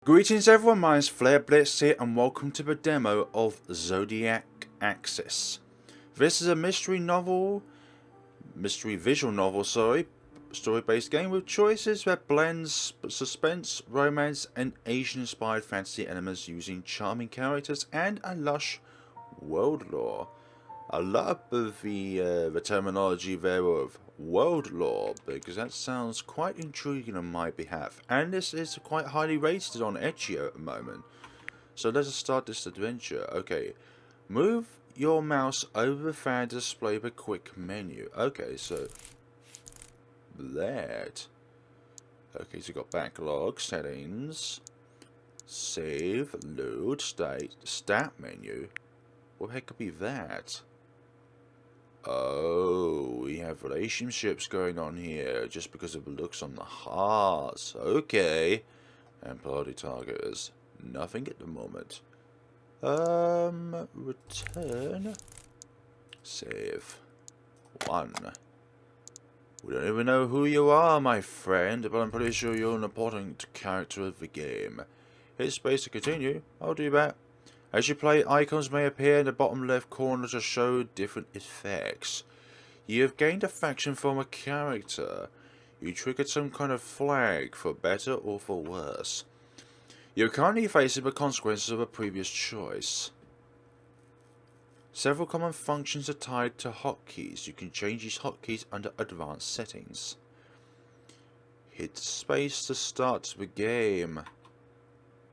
Greetings everyone, my name's FlareBlitzed here and welcome to the demo of Zodiac Axis. This is a mystery visual novel, story-based game with choices that blends suspense, romance and Asian-inspired fantasy elements using charming characters and a lush world lore. I love the terminology there of world lore, because that sounds quite intriguing on my behalf, and this is quite highly rated on itchio at the moment. So let us start this adventure. Okay, move your mouse over the fan to display the quick menu. Okay, so that. Okay, so you've got backlog, settings, save, load, stat menu. What the heck could be that? Oh, we have relationships going on here just because of the looks on the hearts. Okay. And party targeters. Nothing at the moment. Return. Save. 1. We don't even know who you are, my friend, but I'm pretty sure you're an important character of the game. Hit space to continue. I'll do that. As you play, icons may appear in the bottom left corner to show different effects. You have gained affection from a character. You triggered some kind of flag, for better or for worse. You're currently facing the consequences of a previous choice. Several common functions are tied to hotkeys. You can change these hotkeys under advanced settings. Hit space to start the game.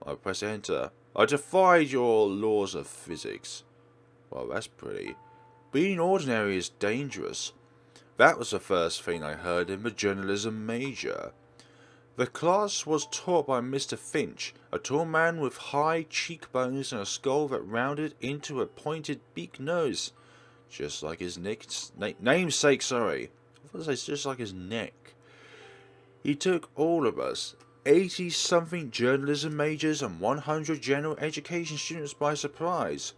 I'll press enter. I defied your laws of physics. Well, that's pretty. Being ordinary is dangerous. That was the first thing I heard in the journalism major. The class was taught by Mr. Finch, a tall man with high cheekbones and a skull that rounded into a pointed beak nose. Just like his namesake, sorry. I thought it was just like his neck. He took all of us, 80-something journalism majors and 100 general education students by surprise.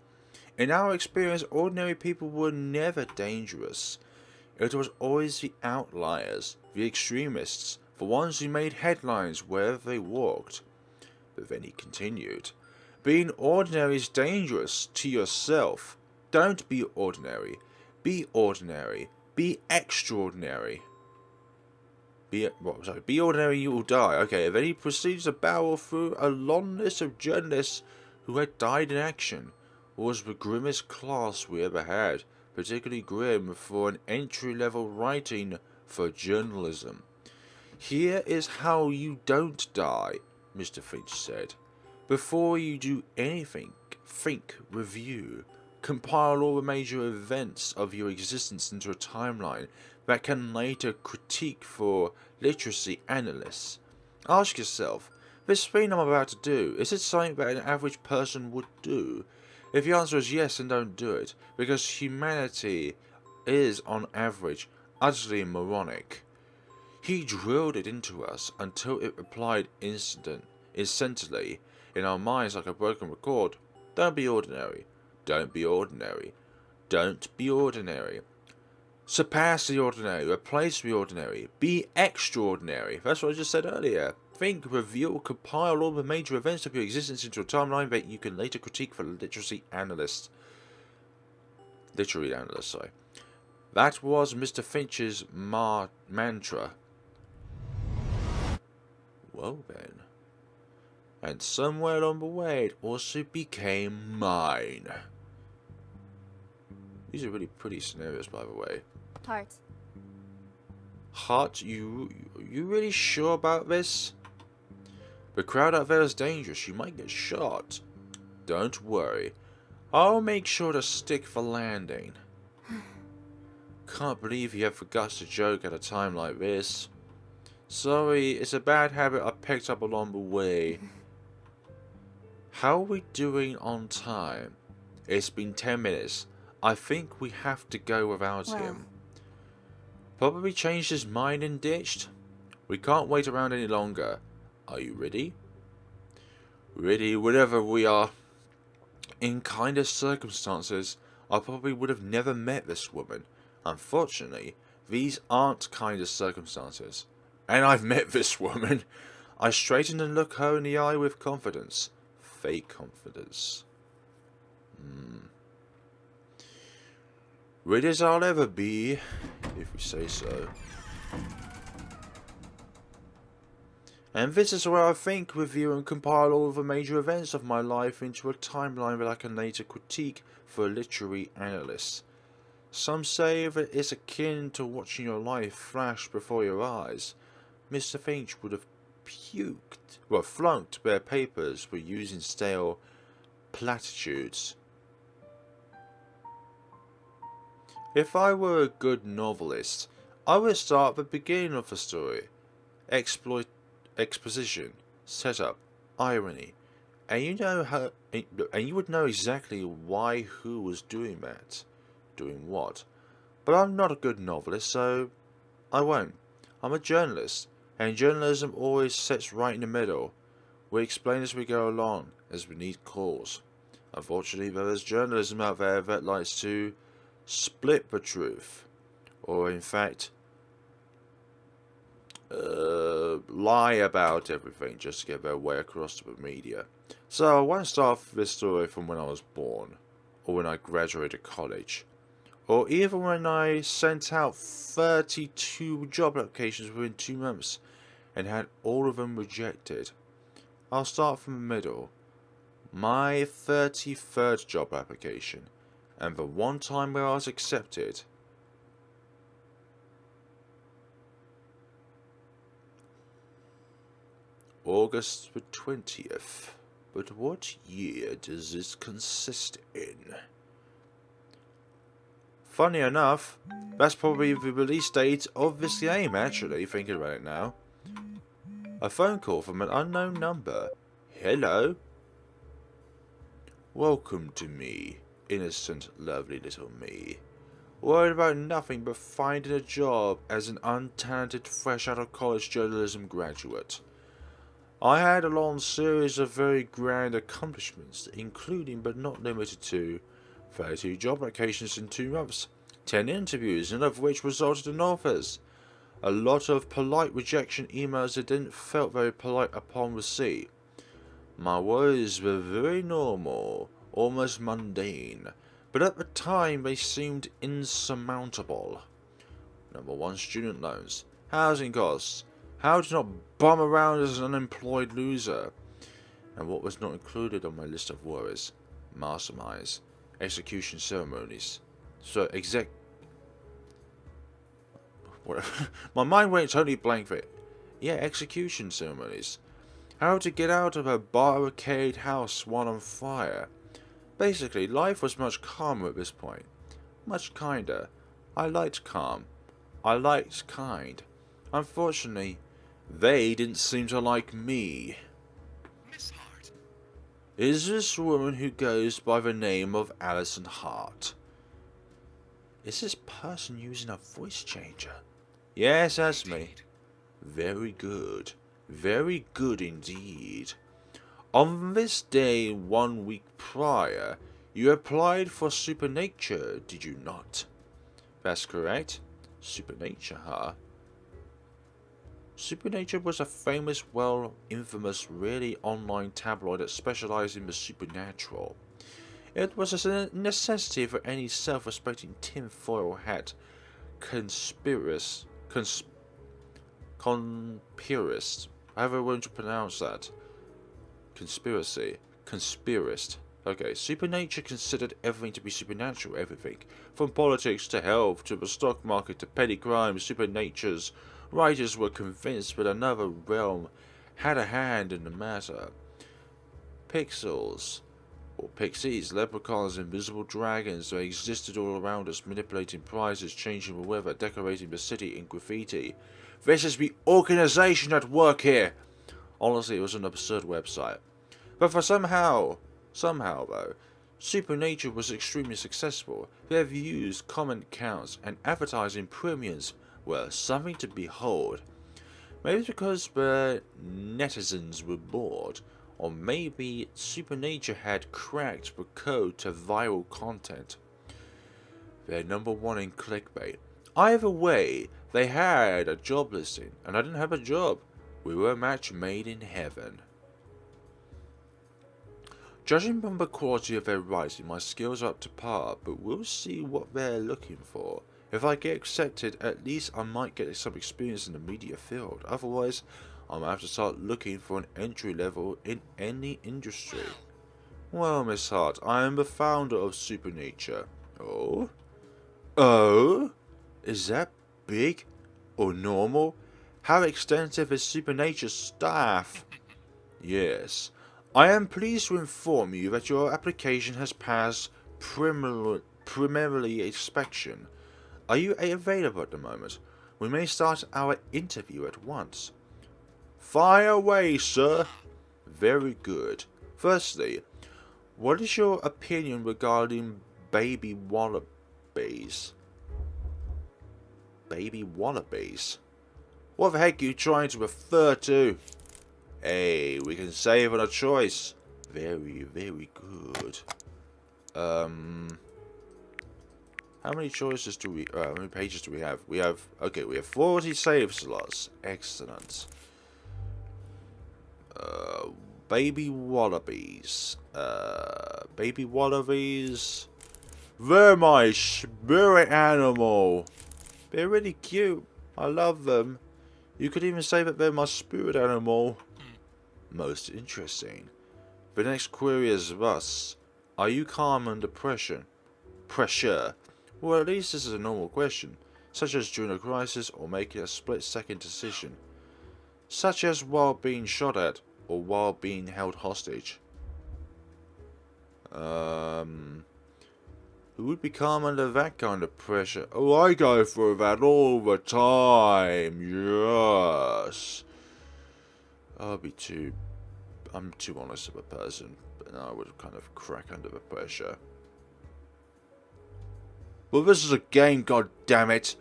In our experience, ordinary people were never dangerous. It was always the outliers, the extremists, the ones who made headlines wherever they walked. But then he continued. Being ordinary is dangerous to yourself. Don't be ordinary. Be ordinary. Be extraordinary. Be ordinary, you will die. Okay, then he proceeds to barrel through a long list of journalists who had died in action. It was the grimmest class we ever had, particularly grim for an entry-level writing for journalism. Here is how you don't die, Mr. Finch said. Before you do anything, think, review, compile all the major events of your existence into a timeline that can later critique for literacy analysts. Ask yourself, this thing I'm about to do, is it something that an average person would do? If the answer is yes, then don't do it, because humanity is, on average, utterly moronic. He drilled it into us until it replied instantly, in our minds like a broken record. Don't be ordinary. Don't be ordinary. Don't be ordinary. Surpass the ordinary, replace the ordinary, be extraordinary. That's what I just said earlier. Think, review, compile all the major events of your existence into a timeline that you can later critique for literary analysts, sorry. That was Mr. Finch's mantra. Well then. And somewhere along the way it also became mine. These are really pretty scenarios, by the way. Hart. Hart, you really sure about this? The crowd out there is dangerous. You might get shot. Don't worry. I'll make sure to stick the landing. Can't believe you have the guts to joke at a time like this. Sorry, it's a bad habit I picked up along the way. How are we doing on time? It's been 10 minutes. I think we have to go without him. Probably changed his mind and ditched. We can't wait around any longer. Are you ready? Ready, whatever we are. In kinder circumstances, I probably would have never met this woman. Unfortunately, these aren't kinder circumstances. And I've met this woman. I straightened and looked her in the eye with confidence. Fake confidence. Ready as I'll ever be, if we say so. And this is where I think, review and compile all the major events of my life into a timeline that I can later critique for a literary analyst. Some say that it's akin to watching your life flash before your eyes. Mr. Finch would have flunked their papers for using stale platitudes. If I were a good novelist, I would start at the beginning of the story. Exposition, setup, irony, and you would know exactly why who was doing that, doing what. But I'm not a good novelist, so I won't. I'm a journalist, and journalism always sits right in the middle. We explain as we go along, as we need cause. Unfortunately, there is journalism out there that likes to split the truth, or in fact, lie about everything just to get their way across to the media. So I won't start this story from when I was born, or when I graduated college, or even when I sent out 32 job applications within 2 months and had all of them rejected. I'll start from the middle. My 33rd job application, and the one time where I was accepted. August the 20th. But what year does this consist in? Funny enough, that's probably the release date of this game, actually, thinking about it now. A phone call from an unknown number. Hello? Welcome to me, innocent, lovely little me. Worried about nothing but finding a job as an untalented, fresh out of college journalism graduate. I had a long series of very grand accomplishments, including but not limited to 32 job applications in 2 months, 10 interviews, none of which resulted in offers, a lot of polite rejection emails that didn't felt very polite upon receipt. My worries were very normal, almost mundane, but at the time they seemed insurmountable. Number 1, student loans, housing costs, how to not bum around as an unemployed loser, and what was not included on my list of worries: masterminds, execution ceremonies. So my mind went totally blank for it. Yeah, execution ceremonies. How to get out of a barricade house while on fire. Basically, life was much calmer at this point. Much kinder. I liked calm. I liked kind. Unfortunately, they didn't seem to like me. Miss Hart. Is this woman who goes by the name of Alison Hart? Is this person using a voice changer? Yes, that's me. Very good. Very good indeed. On this day 1 week prior, you applied for Supernature, did you not? That's correct. Supernature, huh? Supernature was a famous, infamous, really online tabloid that specialised in the supernatural. It was a necessity for any self-respecting tinfoil hat conspirist, however I want to pronounce that. Conspirist. Okay, Supernature considered everything to be supernatural, everything. From politics to health, to the stock market, to petty crimes. Supernature's writers were convinced that another realm had a hand in the matter. Pixels, or pixies, leprechauns, invisible dragons, they existed all around us, manipulating prizes, changing the weather, decorating the city in graffiti. This is the organization at work here! Honestly, it was an absurd website. But for somehow though, Supernature was extremely successful. Their views, comment counts, and advertising premiums were something to behold. Maybe it's because the netizens were bored, or maybe Supernature had cracked the code to viral content. They're number 1 in clickbait. Either way, they had a job listing, and I didn't have a job, We were a match made in heaven. Judging from the quality of their writing, my skills are up to par, but we'll see what they're looking for. If I get accepted, at least I might get some experience in the media field. Otherwise, I might have to start looking for an entry level in any industry. Well, Miss Hart, I am the founder of Supernature. Oh? Oh? Is that big? Or normal? How extensive is Supernature's staff? Yes. I am pleased to inform you that your application has passed primarily inspection. Are you available at the moment? We may start our interview at once. Fire away, sir. Very good. Firstly, what is your opinion regarding baby wallabies? Baby wallabies? What the heck are you trying to refer to? Hey, we can save on a choice. Very, very good. How many choices do we... how many pages do we have? We have 40 save slots. Excellent. Baby wallabies. Baby wallabies. They're my spirit animal. They're really cute. I love them. You could even say that they're my spirit animal. Most interesting. The next query is thus. Are you calm under pressure? Pressure. Well, at least this is a normal question. Such as during a crisis or making a split-second decision. Such as while being shot at or while being held hostage. Who would be calm under that kind of pressure? Oh, I go through that all the time. Yes. I'm too honest of a person, but I would kind of crack under the pressure. Well, this is a game, god damn it!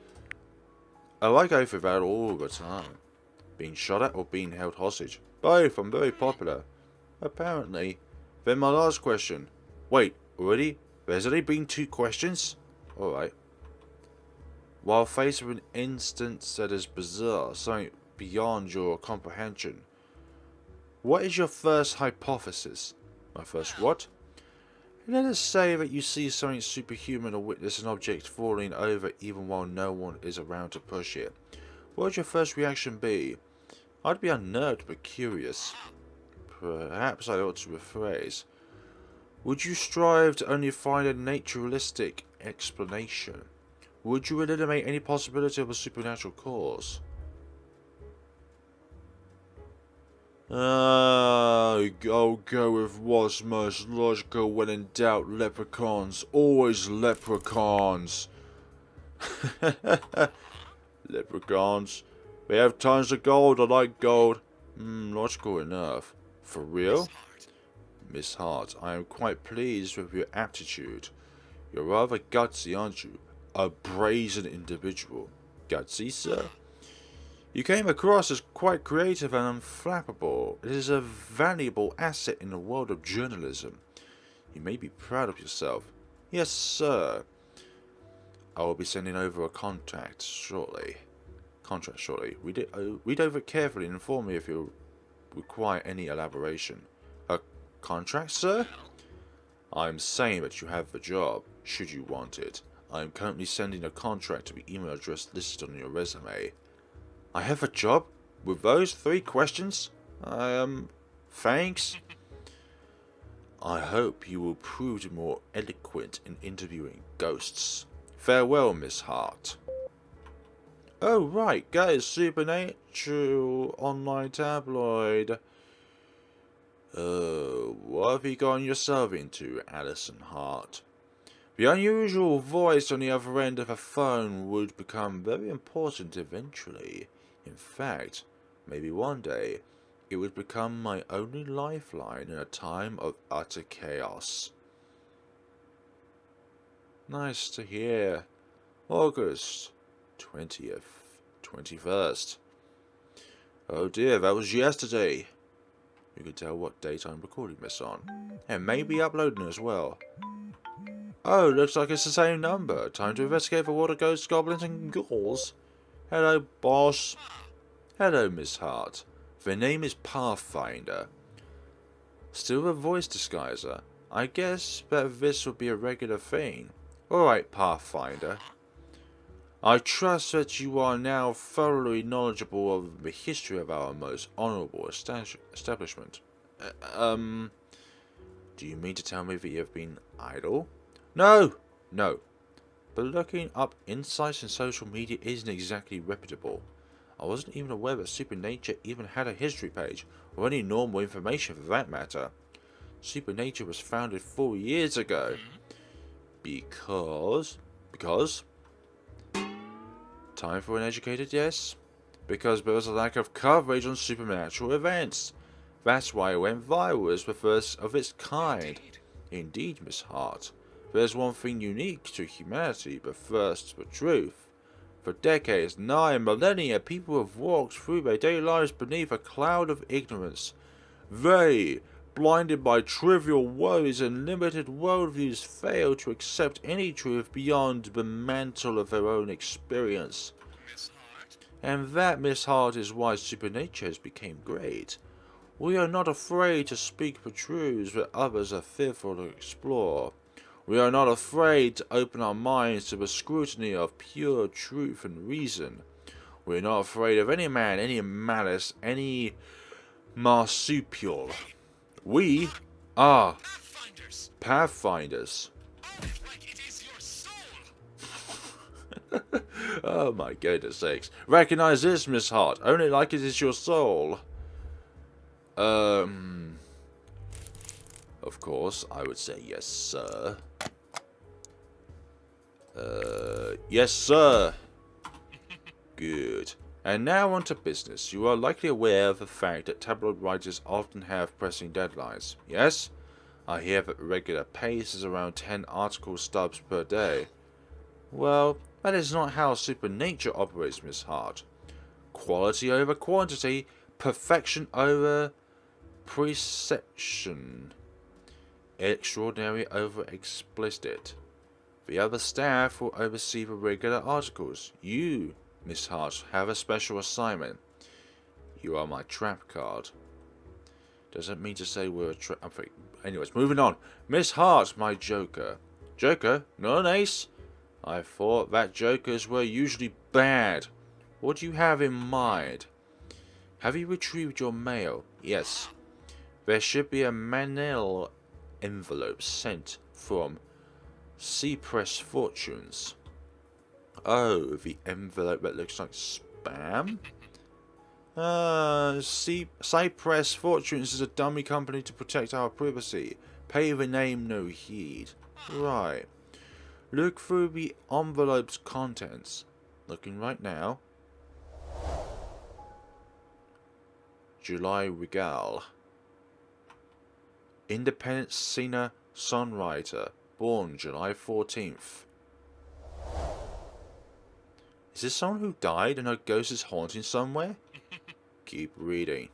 Oh, I go through that all the time. Being shot at or being held hostage. Both, I'm very popular. Apparently. Then my last question. Wait, already? There's only been 2 questions? Alright. While faced with an instance that is bizarre, something beyond your comprehension, what is your first hypothesis? My first what? Let us say that you see something superhuman or witness an object falling over even while no one is around to push it. What would your first reaction be? I'd be unnerved but curious. Perhaps I ought to rephrase. Would you strive to only find a naturalistic explanation? Would you eliminate any possibility of a supernatural cause? I'll go with what's most logical when in doubt. Leprechauns. Always leprechauns. Leprechauns. They have tons of gold. I like gold. Logical enough. For real? Miss Hart, I am quite pleased with your aptitude. You're rather gutsy, aren't you? A brazen individual. Gutsy, sir? You came across as quite creative and unflappable. It is a valuable asset in the world of journalism. You may be proud of yourself. Yes, sir. I will be sending over a contract shortly. Read over it carefully and inform me if you require any elaboration. A contract, sir? I am saying that you have the job, should you want it. I am currently sending a contract to the email address listed on your resume. I have a job? With those 3 questions? Thanks. I hope you will prove to be more eloquent in interviewing ghosts. Farewell, Miss Hart. Oh, right, guys, Supernatural online tabloid. What have you gotten yourself into, Alison Hart? The unusual voice on the other end of the phone would become very important eventually. In fact, maybe one day, it would become my only lifeline in a time of utter chaos. Nice to hear. August 20th, 21st. Oh dear, that was yesterday. You can tell what date I'm recording this on. And maybe uploading as well. Oh, looks like it's the same number. Time to investigate for water ghosts, goblins and ghouls. Hello, boss. Hello, Miss Hart. The name is Pathfinder. Still a voice disguiser. I guess that this will be a regular thing. Alright, Pathfinder. I trust that you are now thoroughly knowledgeable of the history of our most honourable establishment. Do you mean to tell me that you have been idle? No! No. But looking up insights in social media isn't exactly reputable. I wasn't even aware that Supernature even had a history page, or any normal information for that matter. Supernature was founded 4 years ago. Because? Time for an educated yes? Because there was a lack of coverage on supernatural events. That's why it went viral as the first of its kind. Indeed, Miss Hart. There's one thing unique to humanity, but first, the truth. For decades, 9 millennia, people have walked through their daily lives beneath a cloud of ignorance. They, blinded by trivial worries and limited worldviews, fail to accept any truth beyond the mantle of their own experience. And that, Miss Hart, is why Supernature has become great. We are not afraid to speak the truths that others are fearful to explore. We are not afraid to open our minds to the scrutiny of pure truth and reason. We are not afraid of any man, any malice, any marsupial. We are Pathfinders. Oh my goodness sakes. Recognize this, Miss Hart. Only like it is your soul. Of course, I would say yes, sir. Yes, sir. Good. And now on to business. You are likely aware of the fact that tabloid writers often have pressing deadlines. Yes? I hear that the regular pace is around 10 article stubs per day. Well, that is not how Supernature operates, Miss Hart. Quality over quantity, perfection over precision, extraordinary over explicit. The other staff will oversee the regular articles. You, Miss Hart, have a special assignment. You are my trap card. Doesn't mean to say we're a trap. Anyways, moving on. Miss Hart, my joker. Joker? Not an ace? I thought that jokers were usually bad. What do you have in mind? Have you retrieved your mail? Yes. There should be a manila envelope sent from Cypress Fortunes. Oh, the envelope that looks like spam? Cypress Fortunes is a dummy company to protect our privacy. Pay the name no heed. Right. Look through the envelope's contents. Looking right now. July Regal. Independent singer-songwriter. Born July 14th. Is this someone who died and her ghost is haunting somewhere? Keep reading.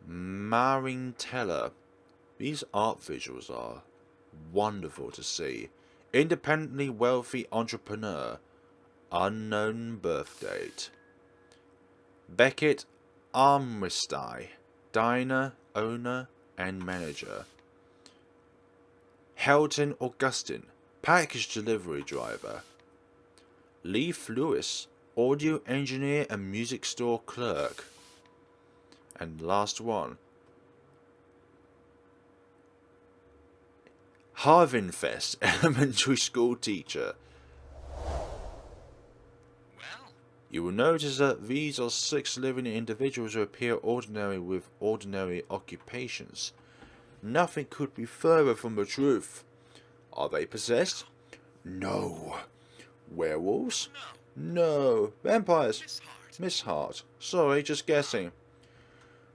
Marin Teller. These art visuals are wonderful to see. Independently wealthy entrepreneur. Unknown birth date. Beckett Armristai. Diner, owner, and manager. Helton Augustine. Package delivery driver. Leif Lewis. Audio engineer and music store clerk. And last one. Harvinfest elementary school teacher. You will notice that these are 6 living individuals who appear ordinary with ordinary occupations. Nothing could be further from the truth. Are they possessed? No. Werewolves? No. Vampires? Miss Hart. Sorry, just guessing.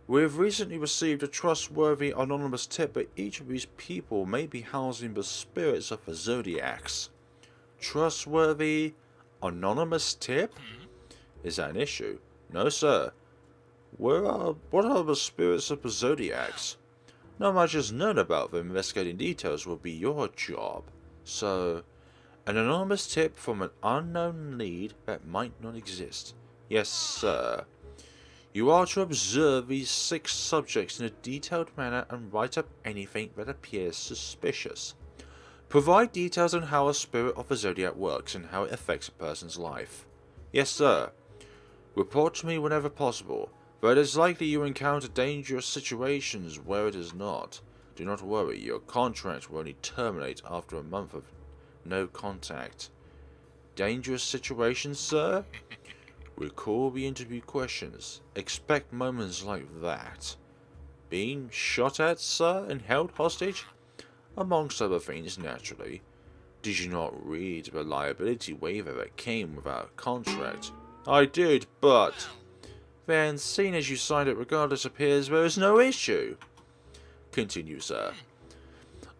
We have recently received a trustworthy anonymous tip that each of these people may be housing the spirits of the Zodiacs. Trustworthy anonymous tip? Is that an issue? No, sir. What are the spirits of the Zodiacs? Not much is known about them. Investigating details will be your job. So, an anonymous tip from an unknown lead that might not exist. Yes, sir. You are to observe these 6 subjects in a detailed manner and write up anything that appears suspicious. Provide details on how a spirit of the Zodiac works and how it affects a person's life. Yes, sir. Report to me whenever possible, though it is likely you encounter dangerous situations where it is not. Do not worry, your contract will only terminate after a month of no contact. Dangerous situations, sir? Recall the interview questions. Expect moments like that. Being shot at, sir, and held hostage? Amongst other things, naturally. Did you not read the liability waiver that came with our contract? I did, but... Then, seeing as you signed it regardless, appears there is no issue. Continue, sir.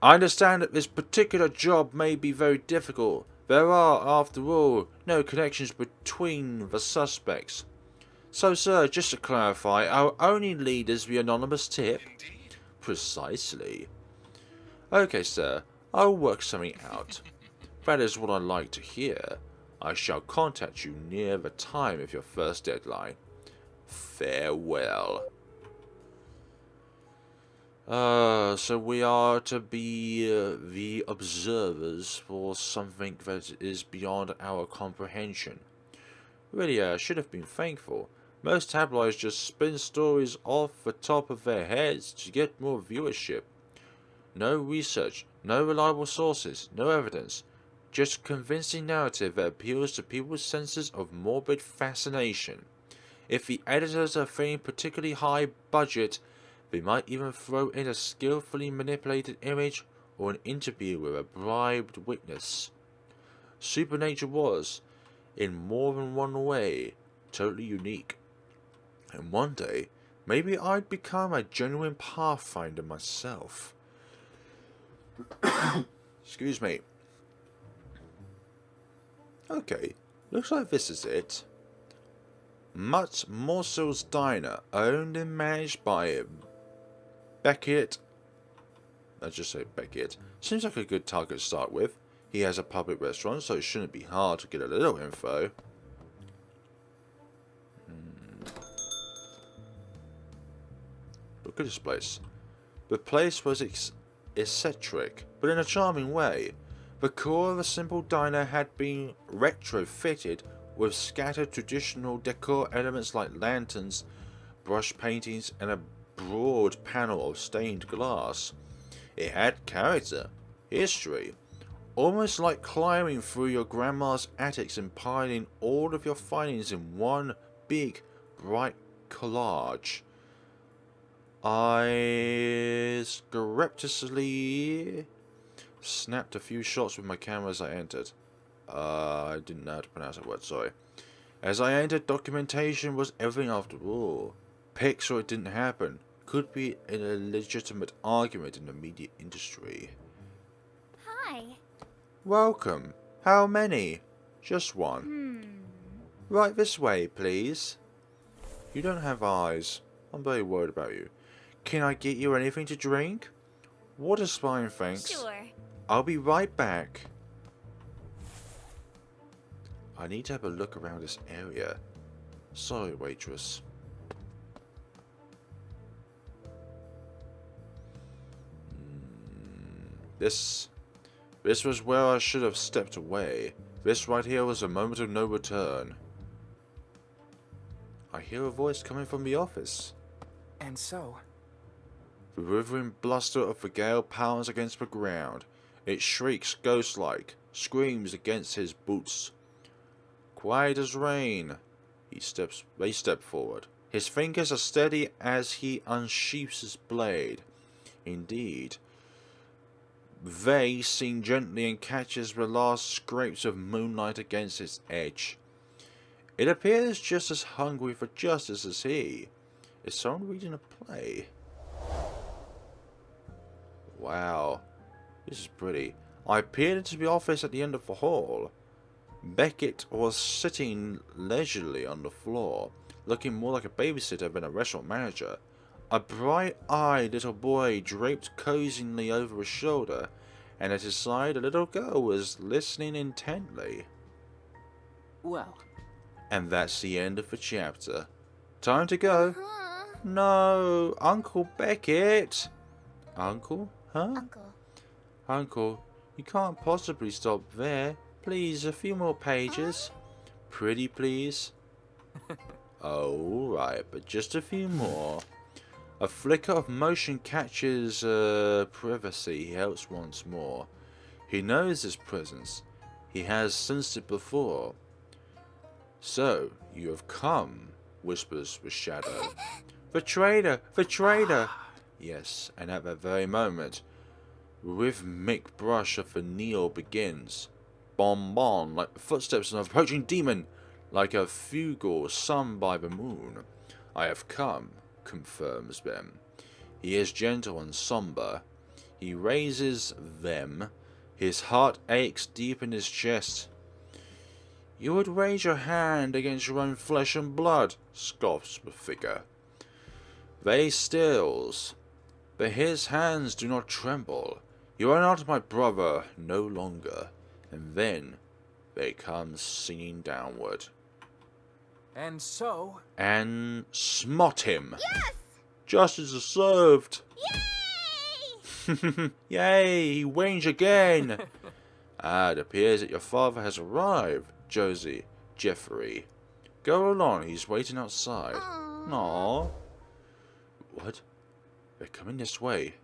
I understand that this particular job may be very difficult. There are, after all, no connections between the suspects. So, sir, just to clarify, our only lead is the anonymous tip? Indeed. Precisely. Okay, sir, I'll work something out. That is what I like to hear. I shall contact you near the time of your first deadline. Farewell. So we are to be the observers for something that is beyond our comprehension. Really, I should have been thankful. Most tabloids just spin stories off the top of their heads to get more viewership. No research, no reliable sources, no evidence. Just a convincing narrative that appeals to people's senses of morbid fascination. If the editors are feeling particularly high budget, they might even throw in a skillfully manipulated image or an interview with a bribed witness. Supernature was, in more than one way, totally unique. And one day, maybe I'd become a genuine Pathfinder myself. Excuse me. Okay, looks like this is it. Mutt Morsel's Diner, owned and managed by Beckett. Let's just say Beckett. Seems like a good target to start with. He has a public restaurant, so it shouldn't be hard to get a little info. Look at this place. The place was eccentric, but in a charming way. The core of a simple diner had been retrofitted with scattered traditional decor elements like lanterns, brush paintings, and a broad panel of stained glass. It had character, history, almost like climbing through your grandma's attics and piling all of your findings in one big, bright collage. I surreptitiously snapped a few shots with my camera as I entered. I didn't know how to pronounce that word, sorry. As I entered, documentation was everything after all. Pics or it didn't happen could be a legitimate argument in the media industry. Hi. Welcome. How many? Just one. Right this way, please. You don't have eyes. I'm very worried about you. Can I get you anything to drink? Water's fine, thanks. Sure. I'll be right back. I need to have a look around this area. Sorry, waitress. This was where I should have stepped away. This right here was a moment of no return. I hear a voice coming from the office. And so, The withering bluster of the gale pounds against the ground. It shrieks ghost-like, screams against his boots. Quiet as rain. They step forward. His fingers are steady as he unsheaths his blade. Indeed, they sing gently and catches the last scrapes of moonlight against its edge. It appears just as hungry for justice as he. Is someone reading a play? Wow, this is pretty. I peered into the office at the end of the hall. Beckett was sitting leisurely on the floor, looking more like a babysitter than a restaurant manager. A bright-eyed little boy draped cozily over his shoulder, and at his side a little girl was listening intently. well, And that's the end of the chapter. Time to go. Huh? No, Uncle Beckett. Uncle? Huh? Uncle. Uncle, you can't possibly stop there. Please, a few more pages. Pretty please. Oh, right, but just a few more. A flicker of motion catches privacy. He helps once more. He knows his presence. He has sensed it before. So, you have come, whispers the shadow. The traitor! The traitor! Yes, and at that very moment, rhythmic brush of the needle begins. Bon bon, like the footsteps of an approaching demon, like a fugal sung by the moon. I have come, confirms them. He is gentle and sombre. He raises them. His heart aches deep in his chest. You would raise your hand against your own flesh and blood, scoffs the figure. They stills, but his hands do not tremble. You are not my brother no longer. And then they come singing downward. And so... And smot him. Yes! Justice is served. Yay! Yay, he wins again. It appears that your father has arrived, Josie, Jeffrey. Go along, he's waiting outside. Aww. Aww. What? They're coming this way.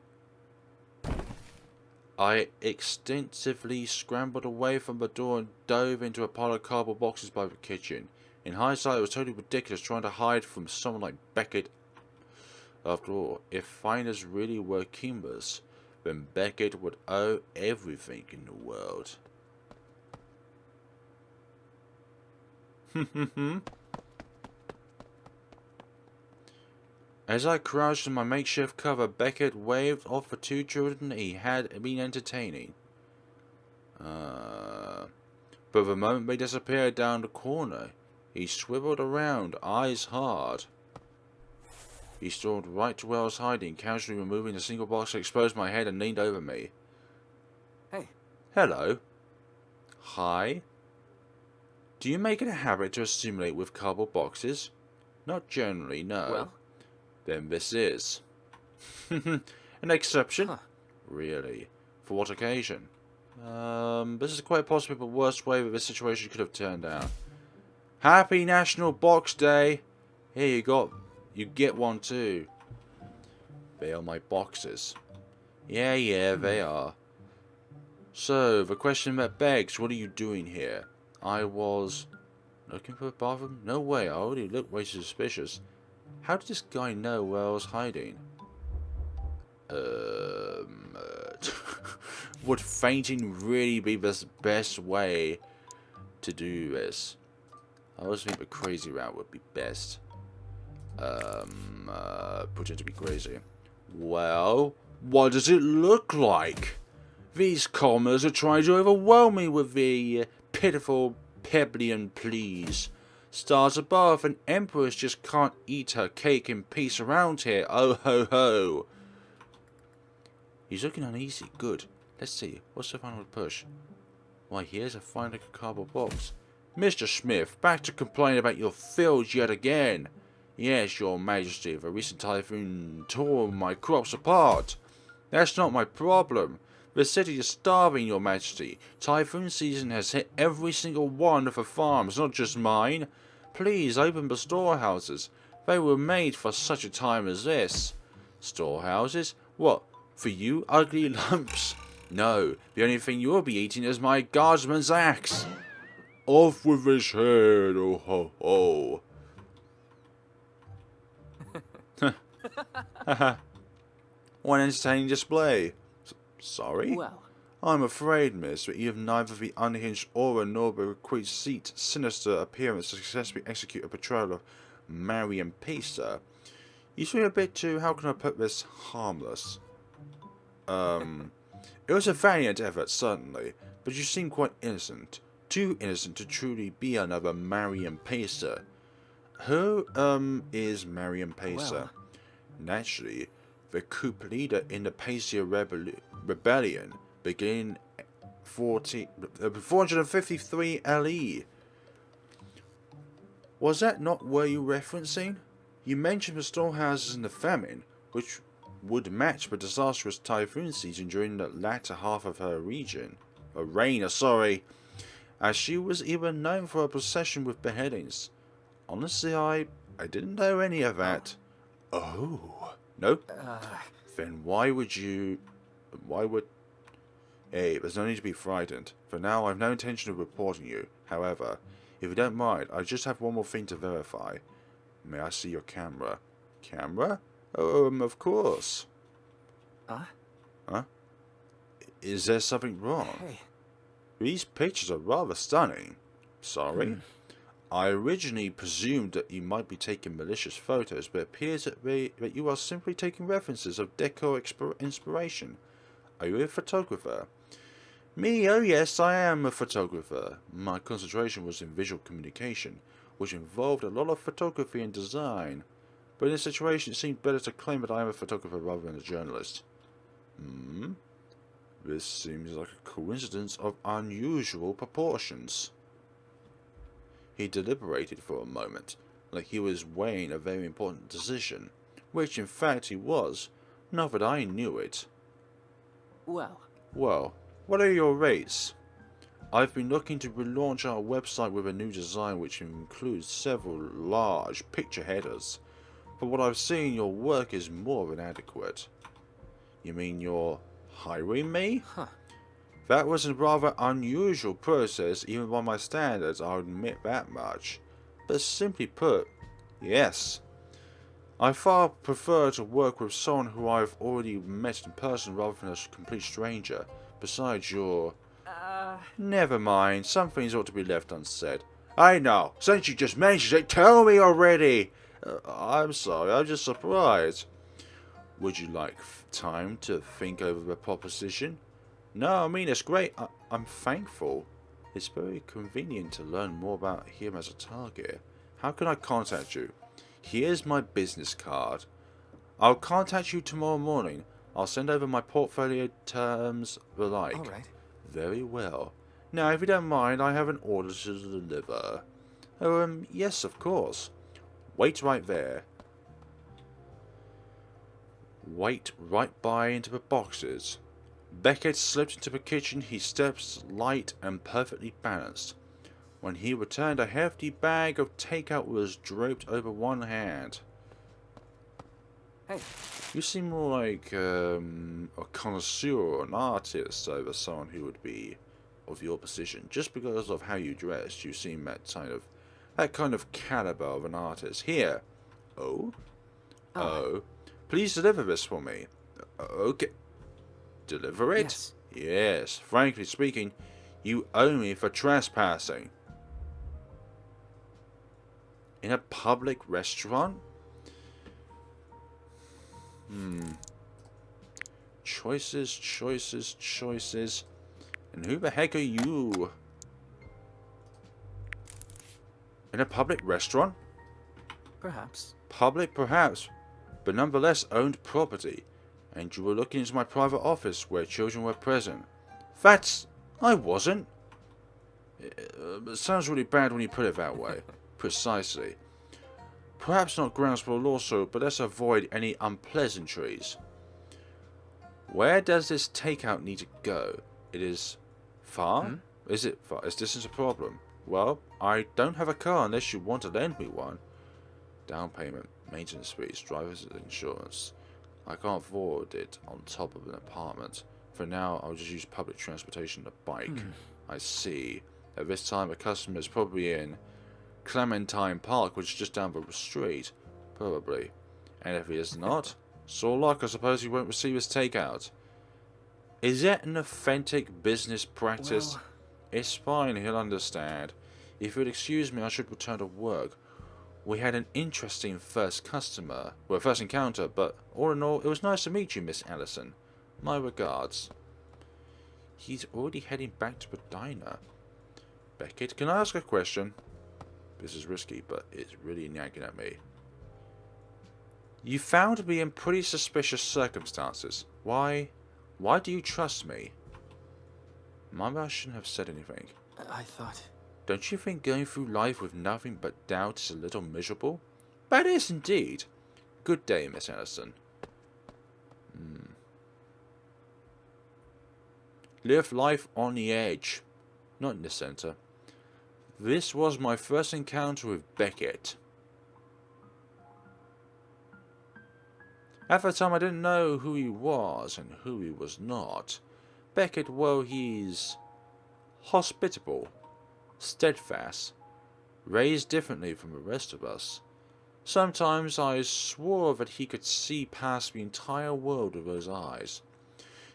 I extensively scrambled away from the door and dove into a pile of cardboard boxes by the kitchen. In hindsight, it was totally ridiculous trying to hide from someone like Beckett. After all, if finders really were Kimbers, then Beckett would owe everything in the world. As I crouched in my makeshift cover, Beckett waved off the two children he had been entertaining. But the moment they disappeared down the corner, he swiveled around, eyes hard. He strolled right to where I was hiding, casually removing the single box that exposed my head and leaned over me. Hey. Hello. Hi. Do you make it a habit to assimilate with cardboard boxes? Not generally, no. Well? Then this is. An exception? Huh. Really? For what occasion? This is quite possibly the worst way that this situation could have turned out. Happy National Box Day! Here you get one too. They are my boxes. Yeah, they are. So, the question that begs, what are you doing here? I was... looking for a bathroom? No way, I already looked way too suspicious. How did this guy know where I was hiding? Would fainting really be the best way to do this? I always think the crazy route would be best. Pretend to be crazy. Well, what does it look like? These commas are trying to overwhelm me with the pitiful Peblian pleas. Stars above, and Empress just can't eat her cake in peace around here. Oh ho ho. He's looking uneasy. Good. Let's see. What's the final push? Why, here's a fine little cardboard box. Mr. Smith, back to complain about your fields yet again. Yes, your majesty, the recent typhoon tore my crops apart. That's not my problem. The city is starving, your majesty. Typhoon season has hit every single one of the farms, not just mine. Please open the storehouses. They were made for such a time as this. Storehouses? What, for you ugly lumps? No, the only thing you'll be eating is my guardsman's axe. Off with his head, oh ho ho. What an entertaining display. Sorry? Well. I'm afraid, miss, that you have neither the unhinged aura nor the requisite sinister appearance to successfully execute a portrayal of Marion Pisa. You seem a bit too, how can I put this, harmless. It was a valiant effort, certainly, but you seem quite innocent. Too innocent to truly be another Marion Pisa. Who, is Marion Pisa? Well. Naturally, the coup leader in the Pacia rebellion, beginning 453 LE. Was that not where you were referencing? You mentioned the storehouses in the famine, which would match the disastrous typhoon season during the latter half of her reign, sorry, as she was even known for her obsession with beheadings. Honestly, I didn't know any of that. Oh, no? Then why would... Hey, there's no need to be frightened. For now, I've no intention of reporting you. However, if you don't mind, I just have one more thing to verify. May I see your camera? Camera? Of course. Huh? Is there something wrong? Hey. These pictures are rather stunning. Sorry? I originally presumed that you might be taking malicious photos, but it appears that you are simply taking references of decor inspiration. Are you a photographer? Me? Oh yes, I am a photographer. My concentration was in visual communication, which involved a lot of photography and design. But in this situation, it seemed better to claim that I am a photographer rather than a journalist. This seems like a coincidence of unusual proportions. He deliberated for a moment, like he was weighing a very important decision, which in fact he was, not that I knew it. Well, what are your rates? I've been looking to relaunch our website with a new design which includes several large picture headers. But what I've seen, your work is more than adequate. You mean you're hiring me? That was a rather unusual process, even by my standards, I'll admit that much. But simply put, yes. I far prefer to work with someone who I've already met in person rather than a complete stranger. Besides, you're... Never mind, some things ought to be left unsaid. I know, since you just mentioned it, tell me already! I'm sorry, I'm just surprised. Would you like time to think over the proposition? No, I mean, it's great. I'm thankful. It's very convenient to learn more about him as a target. How can I contact you? Here's my business card. I'll contact you tomorrow morning. I'll send over my portfolio terms, the like. all right. Very well. Now, if you don't mind, I have an order to deliver. Yes, of course. Wait right there. Wait right by into the boxes. Beckett slipped into the kitchen, his steps light and perfectly balanced. When he returned, a hefty bag of takeout was draped over one hand. Hey. You seem more like a connoisseur or an artist over someone who would be of your position. Just because of how you dress, you seem that kind of caliber of an artist. Here. Oh? Please deliver this for me. Okay. Deliver it? Yes. Yes. Frankly speaking, you owe me for trespassing. In a public restaurant? Choices. And who the heck are you? In a public restaurant? Perhaps. Public, perhaps, but nonetheless owned property. And you were looking into my private office where children were present. That's... I wasn't. It sounds really bad when you put it that way. Precisely. Perhaps not grounds for a lawsuit, but let's avoid any unpleasantries. Where does this takeout need to go? It is far? Is it far? Is distance a problem? Well, I don't have a car unless you want to lend me one. Down payment, maintenance fees, driver's insurance. I can't afford it on top of an apartment. For now, I'll just use public transportation, a bike. I see. At this time, a customer is probably in Clementine Park, which is just down the street. Probably. And if he is not, sore luck, I suppose he won't receive his takeout. Is that an authentic business practice? Well... It's fine, he'll understand. If you'd excuse me, I should return to work. We had an interesting first encounter, but all in all, it was nice to meet you, Miss Alison. My regards. He's already heading back to the diner. Beckett, can I ask a question? This is risky, but it's really nagging at me. You found me in pretty suspicious circumstances. Why do you trust me? Maybe I shouldn't have said anything. I thought... Don't you think going through life with nothing but doubt is a little miserable? But it is indeed. Good day, Miss Alison. Live life on the edge, not in the center. This was my first encounter with Beckett. At the time I didn't know who he was and who he was not. Beckett, well, he's hospitable, steadfast, raised differently from the rest of us. Sometimes I swore that he could see past the entire world with those eyes.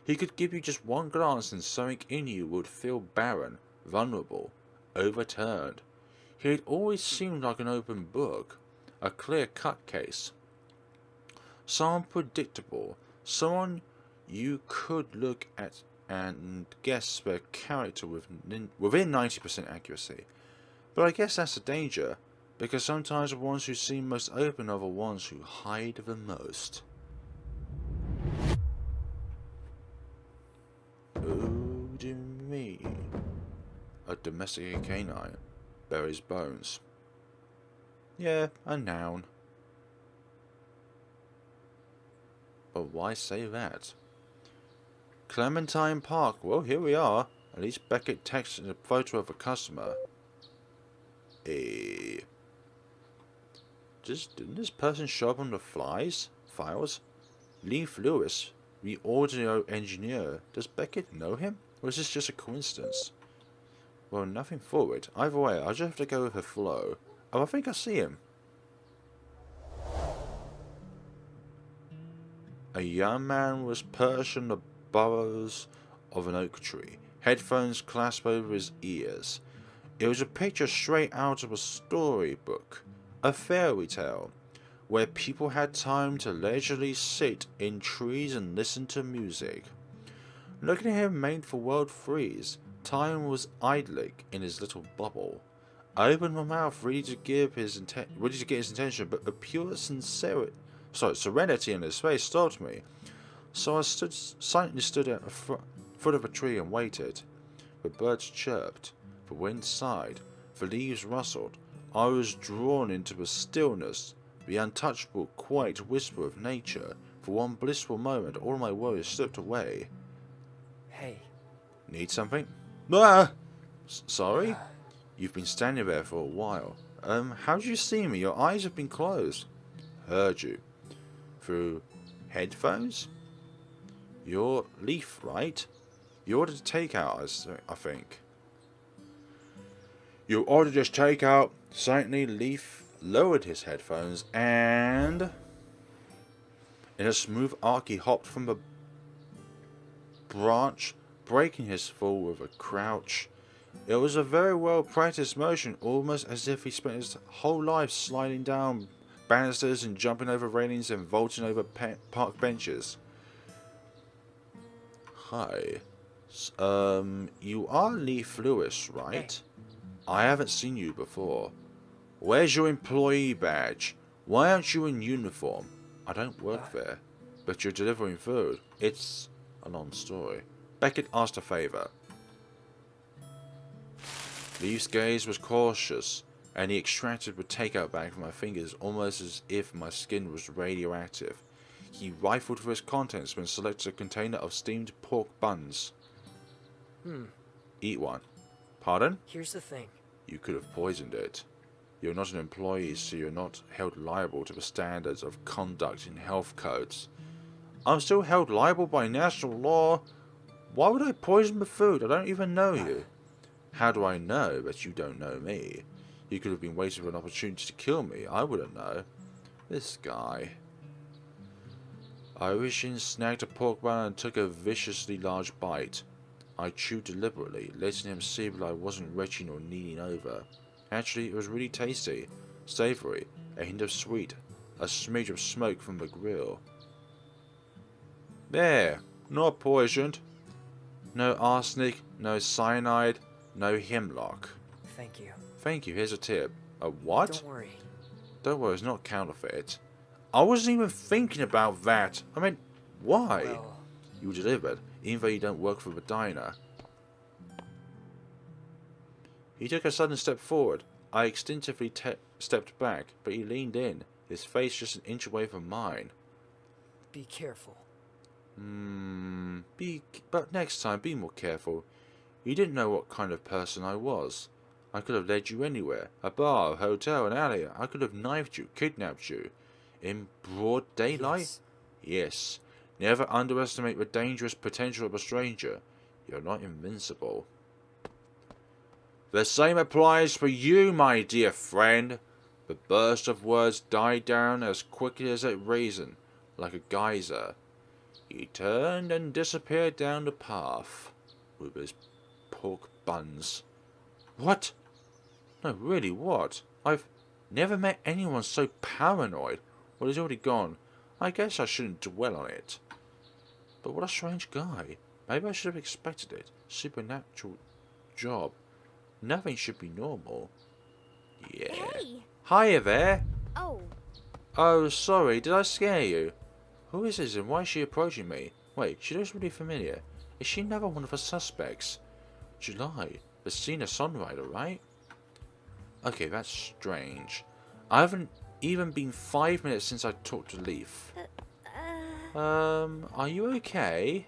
He could give you just one glance and something in you would feel barren, vulnerable, overturned. He had always seemed like an open book, a clear-cut case. Someone predictable, someone you could look at and guess their character within 90% accuracy. But I guess that's the danger, because sometimes the ones who seem most open are the ones who hide the most. Oh dear me. A domesticated canine buries bones. Yeah, a noun. But why say that? Clementine Park. Well, here we are. At least Beckett texted a photo of a customer. Didn't this person show up on the files? Leaf Lewis, the audio engineer. Does Beckett know him? Or is this just a coincidence? Well, nothing forward. Either way, I'll just have to go with the flow. Oh, I think I see him. A young man was perched on the boughs of an oak tree, headphones clasped over his ears. It was a picture straight out of a storybook, a fairy tale, where people had time to leisurely sit in trees and listen to music. Looking at him made the world freeze. Time was idling in his little bubble. I opened my mouth, ready to get his attention, but a pure serenity in his face stopped me. So I silently stood at the foot of a tree and waited. The birds chirped, the wind sighed, the leaves rustled. I was drawn into the stillness, the untouchable, quiet whisper of nature. For one blissful moment, all my worries slipped away. Hey. Need something? Ah! Sorry? You've been standing there for a while. How did you see me? Your eyes have been closed. Heard you. Through headphones? You're Leaf, right? You ordered takeout, I think. You ordered his takeout. Silently, Leaf lowered his headphones and, in a smooth arc, he hopped from the branch, breaking his fall with a crouch. It was a very well practiced motion, almost as if he spent his whole life sliding down banisters and jumping over railings and vaulting over park benches. Hi. You are Leaf Lewis, right? Hey. I haven't seen you before. Where's your employee badge? Why aren't you in uniform? I don't work there, but you're delivering food. It's a long story. Beckett asked a favour. Leaf's gaze was cautious, and he extracted the takeout bag from my fingers almost as if my skin was radioactive. He rifled for his contents when selected a container of steamed pork buns. Eat one. Pardon? Here's the thing. You could have poisoned it. You're not an employee, so you're not held liable to the standards of conduct in health codes. I'm still held liable by national law. Why would I poison the food? I don't even know you. How do I know that you don't know me? You could have been waiting for an opportunity to kill me. I wouldn't know. This guy. I reached in, snagged a pork bun and took a viciously large bite. I chewed deliberately, letting him see that I wasn't retching or kneeling over. Actually, it was really tasty, savoury, a hint of sweet, a smidge of smoke from the grill. There, not poisoned. No arsenic, no cyanide, no hemlock. Thank you. Thank you, here's a tip. A what? Don't worry. Don't worry, it's not counterfeit. I wasn't even thinking about that. I mean, why? Well, You delivered, even though you don't work for the diner. He took a sudden step forward. I instinctively stepped back, but he leaned in, his face just an inch away from mine. Be careful. But next time, be more careful. You didn't know what kind of person I was. I could have led you anywhere. A bar, a hotel, an alley. I could have knifed you, kidnapped you. In broad daylight? Yes. Never underestimate the dangerous potential of a stranger. You're not invincible. The same applies for you, my dear friend. The burst of words died down as quickly as it risen, like a geyser. He turned and disappeared down the path with his pork buns. What? No, really, what? I've never met anyone so paranoid. Well, he's already gone. I guess I shouldn't dwell on it. But what a strange guy. Maybe I should have expected it. Supernatural job. Nothing should be normal. Yeah. Hey! Hiya there. Oh, Oh, sorry, did I scare you? Who is this and why is she approaching me? Wait, she looks really familiar. Is she another one of the suspects? July, the Cena songwriter, right? Okay, that's strange. I haven't even been 5 minutes since I talked to Leaf. Are you okay?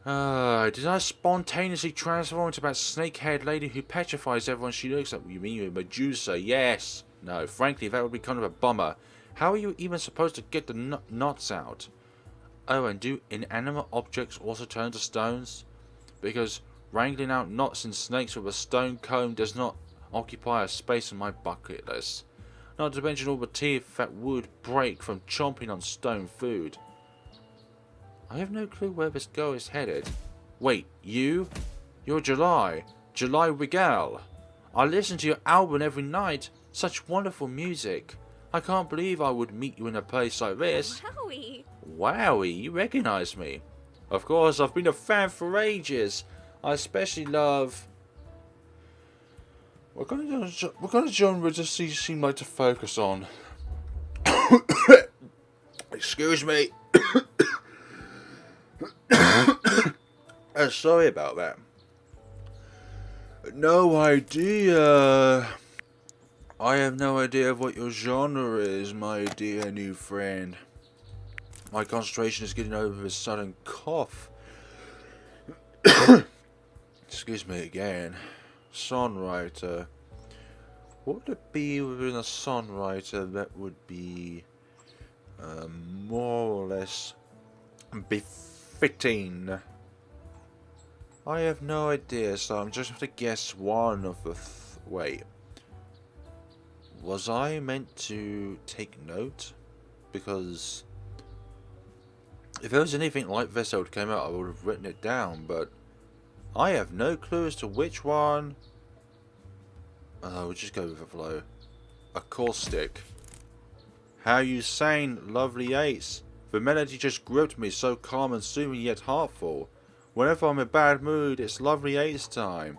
Did I spontaneously transform into that snake-haired lady who petrifies everyone she looks at? You mean Medusa? Yes. No, frankly, that would be kind of a bummer. How are you even supposed to get the knots out? Oh, and do inanimate objects also turn to stones? Because wrangling out knots and snakes with a stone comb does not occupy a space on my bucket list. Not to mention all the teeth that would break from chomping on stone food. I have no clue where this girl is headed. Wait, you? You're July. July Regal. I listen to your album every night. Such wonderful music. I can't believe I would meet you in a place like this. wowie! Wowie, you recognise me. Of course, I've been a fan for ages. I especially love... What kind of genre does he seem like to focus on? Excuse me. Sorry about that. No idea. I have no idea of what your genre is, my dear new friend. My concentration is getting over a sudden cough. Excuse me again. Songwriter. What would it be within a songwriter that would be more or less befitting? I have no idea, so I'm just going to guess one of the... Wait. Was I meant to take note? Because if there was anything like this that came out, I would have written it down, but I have no clue as to which one. We'll just go with the flow. Acoustic. How you sang, lovely Ace. The melody just gripped me, so calm and soothing yet heartful. Whenever I'm in a bad mood, it's lovely Ace time.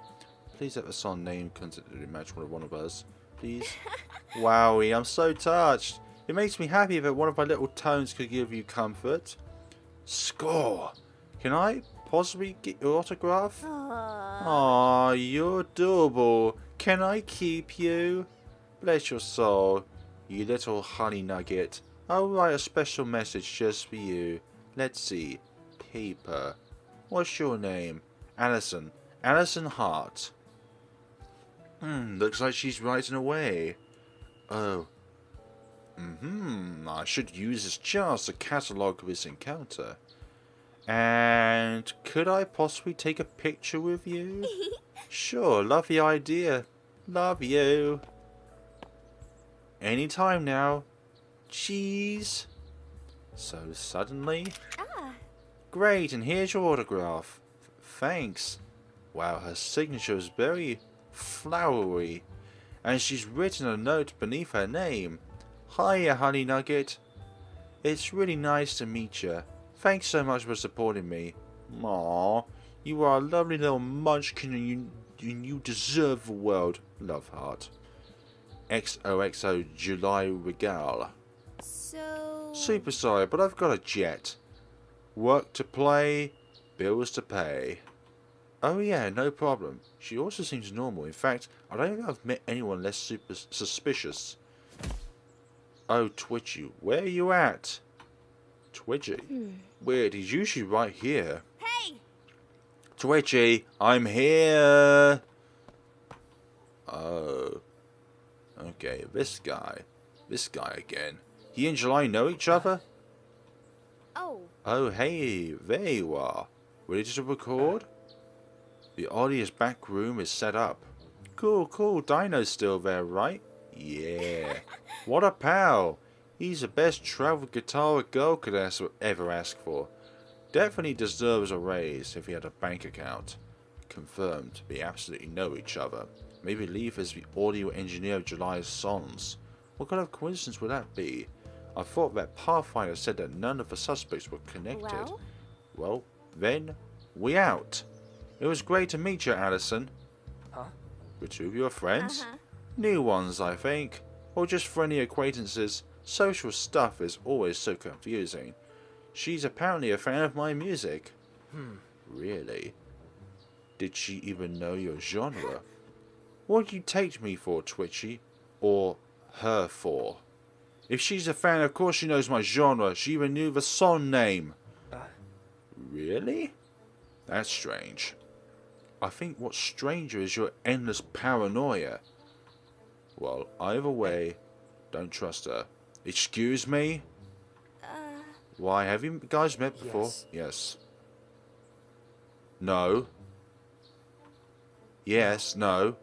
Please let the song name considerably match one of us. Please. Wowie, I'm so touched. It makes me happy that one of my little tones could give you comfort. Score! Can I possibly get your autograph? Aww, you're adorable. Can I keep you? Bless your soul, you little honey nugget. I'll write a special message just for you. Let's see. Paper. What's your name? Alison. Alison Hart. Looks like she's writing away. Oh. I should use this chance to catalogue this encounter. And could I possibly take a picture with you? Sure, love the idea. Love you. Anytime now. Cheese. So suddenly. Great, and here's your autograph. Thanks. Wow, her signature is very flowery. And she's written a note beneath her name. Hiya, Honey Nugget. It's really nice to meet you. Thanks so much for supporting me. Aww, you are a lovely little munchkin and you deserve the world. Love, Heart. XOXO July Regal. So... Super sorry, but I've got a jet. Work to play, bills to pay. Oh yeah, no problem. She also seems normal. In fact, I don't think I've met anyone less super suspicious. Oh, Twitchy, where are you at? Twitchy? Weird, he's usually right here. Hey! Twitchy, I'm here! Oh. Okay, this guy. This guy again. He and July know each other? Oh, Oh, hey, there you are. Ready to record? The audience back room is set up. Cool, cool. Dino's still there, right? Yeah. What a pal. He's the best travel guitar a girl could ever ask for. Definitely deserves a raise if he had a bank account. Confirmed, we absolutely know each other. Maybe Leaf is the audio engineer of July's songs. What kind of coincidence would that be? I thought that Pathfinder said that none of the suspects were connected. Well, then, we out. It was great to meet you, Alison. Huh? Were two of your friends? New ones, I think. Or just friendly acquaintances. Social stuff is always so confusing. She's apparently a fan of my music. Really? Did she even know your genre? What do you take me for, Twitchy? Or her for? If she's a fan, of course she knows my genre. She even knew the song name. Really? That's strange. I think what's stranger is your endless paranoia. Well, either way, don't trust her. Excuse me? Why, have you guys met before? Yes. Yes. No. Yes, no.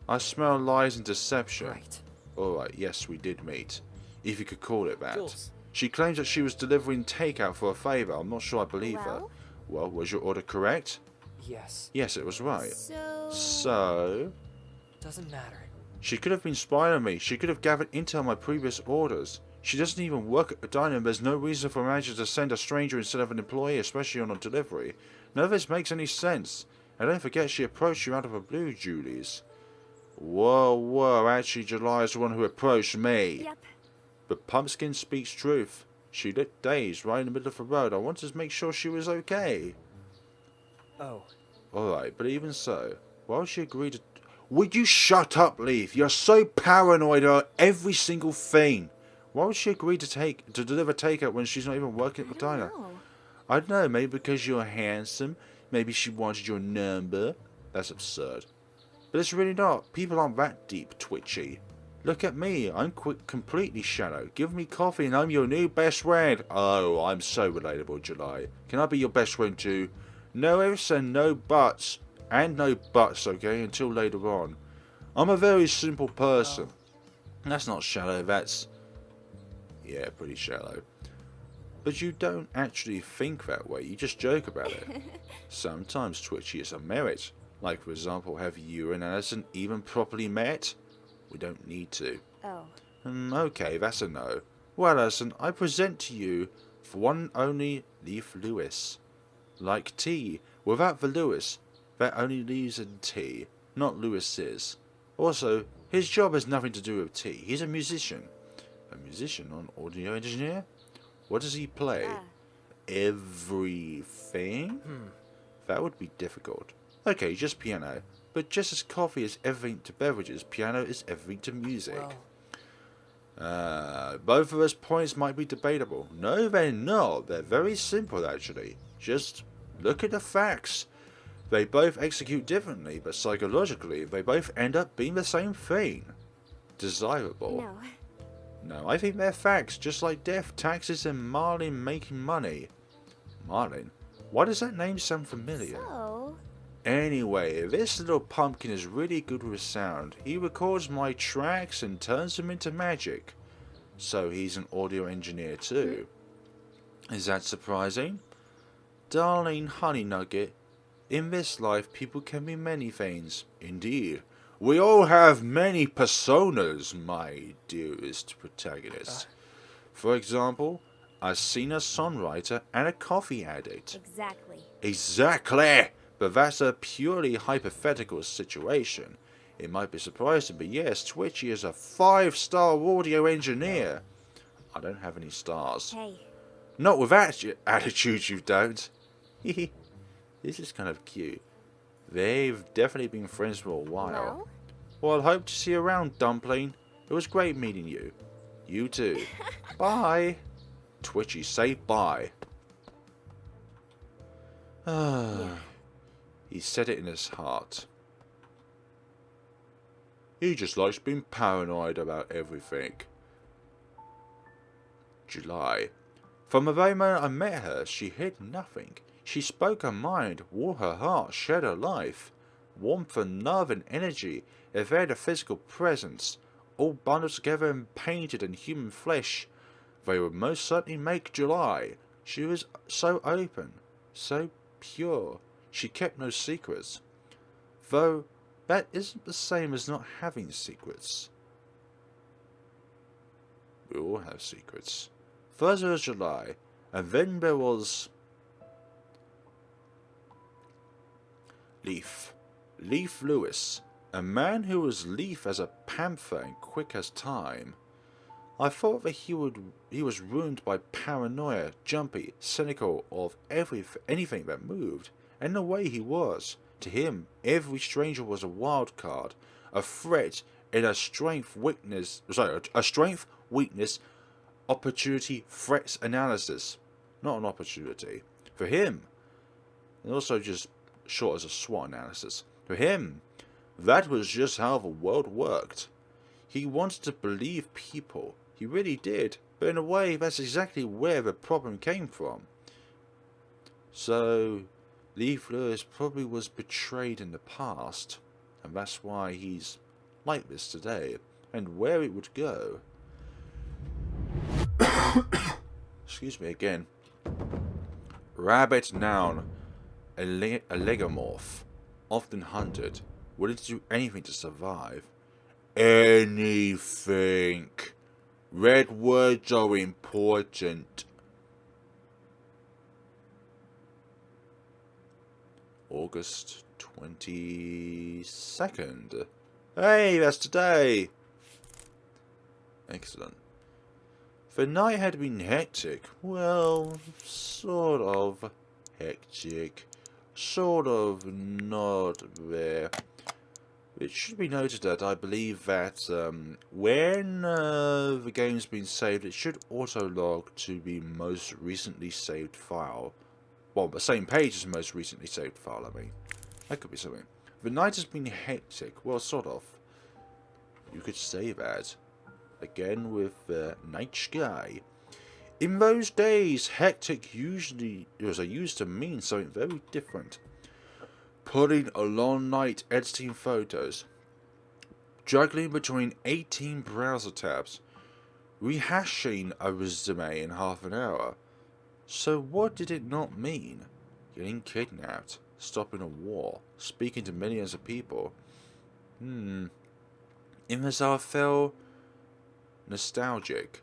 I smell lies and deception. Right. Alright, yes, we did meet. If you could call it that. Jules. She claims that she was delivering takeout for a favour. I'm not sure I believe her. Well? Well, was your order correct? Yes. Yes, it was right. So... Doesn't matter. She could have been spying on me. She could have gathered intel on my previous orders. She doesn't even work at the diner, and there's no reason for a manager to send a stranger instead of an employee, especially on a delivery. None of this makes any sense. And don't forget she approached you out of the blue, Julies. Whoa, actually July is the one who approached me. Yep. But Pumpkin speaks truth. She looked dazed right in the middle of the road. I wanted to make sure she was okay. Oh. Alright, but even so, why would she agree to... Would you shut up, Leaf? You're so paranoid about every single thing. Why would she agree to deliver takeout when she's not even working at the diner? I don't know, maybe because you're handsome. Maybe she wanted your number. That's absurd. But it's really not. People aren't that deep, Twitchy. Look at me. I'm completely shallow. Give me coffee and I'm your new best friend. Oh, I'm so relatable, July. Can I be your best friend too? No ifs and no buts. And no buts, okay, until later on. I'm a very simple person. That's not shallow, that's... Yeah, pretty shallow. But you don't actually think that way, you just joke about it. Sometimes Twitchy is a merit. Like, for example, have you and Alison even properly met? We don't need to. Oh. Okay, that's a no. Well, Alison, I present to you for one and only Leaf Lewis. Like tea, without the Lewis, that only leaves in tea, not Lewis's. Also, his job has nothing to do with tea. He's a musician. A musician, not an audio engineer? What does he play? Everything? That would be difficult. Okay, just piano. But just as coffee is everything to beverages, piano is everything to music. Both of those points might be debatable. No, they're not. They're very simple, actually. Just look at the facts. They both execute differently, but psychologically, they both end up being the same thing. Desirable. No, I think they're facts, just like death, taxes, and Marlin making money. Marlin? Why does that name sound familiar? So... Anyway, this little pumpkin is really good with sound. He records my tracks and turns them into magic. So he's an audio engineer too. Is that surprising? Darling Honey Nugget, in this life people can be many things. Indeed. We all have many personas, my dearest protagonist. For example, a singer-songwriter and a coffee addict. Exactly! But that's a purely hypothetical situation. It might be surprising, but yes, Twitchy is a 5-star audio engineer. I don't have any stars. Hey. Not with that attitude, you don't. This is kind of cute. They've definitely been friends for a while. Well, I hope to see you around, Dumpling. It was great meeting you. You too. Bye. Twitchy, say bye. He said it in his heart. He just likes being paranoid about everything. July. From the very moment I met her, she hid nothing. She spoke her mind, wore her heart, shared her life. Warmth and love and energy, a very physical presence, all bundled together and painted in human flesh. They would most certainly make July. She was so open, so pure. She kept no secrets. Though that isn't the same as not having secrets. We all have secrets. First there was July, and then there was Leaf. Leaf Lewis, a man who was lithe as a panther and quick as time. I thought that he was ruined by paranoia, jumpy, cynical of anything that moved, and the way he was. To him, every stranger was a wild card, a threat in a strength weakness, opportunity threats analysis. Not an opportunity. For him, and also just short as a SWOT analysis. For him, that was just how the world worked. He wanted to believe people. He really did. But in a way, that's exactly where the problem came from. So, Leaf Lewis probably was betrayed in the past. And that's why he's like this today. And where it would go. Excuse me again. Rabbit noun. A legomorph. Often hunted. Willing to do anything to survive. Anything. Red words are important. August 22nd. Hey, that's today. Excellent. The night had been hectic. Well, sort of hectic. Sort of not there. It should be noted that I believe that when the game's been saved, it should auto-log to the most recently saved file. Well, the same page as the most recently saved file, I mean. That could be something. The night has been hectic. Well, sort of. You could say that. Again with the night sky. In those days, hectic usually was used to mean something very different. Putting a long night editing photos, juggling between 18 browser tabs, rehashing a resume in half an hour. So what did it not mean? Getting kidnapped, stopping a war, speaking to millions of people. In this I felt nostalgic.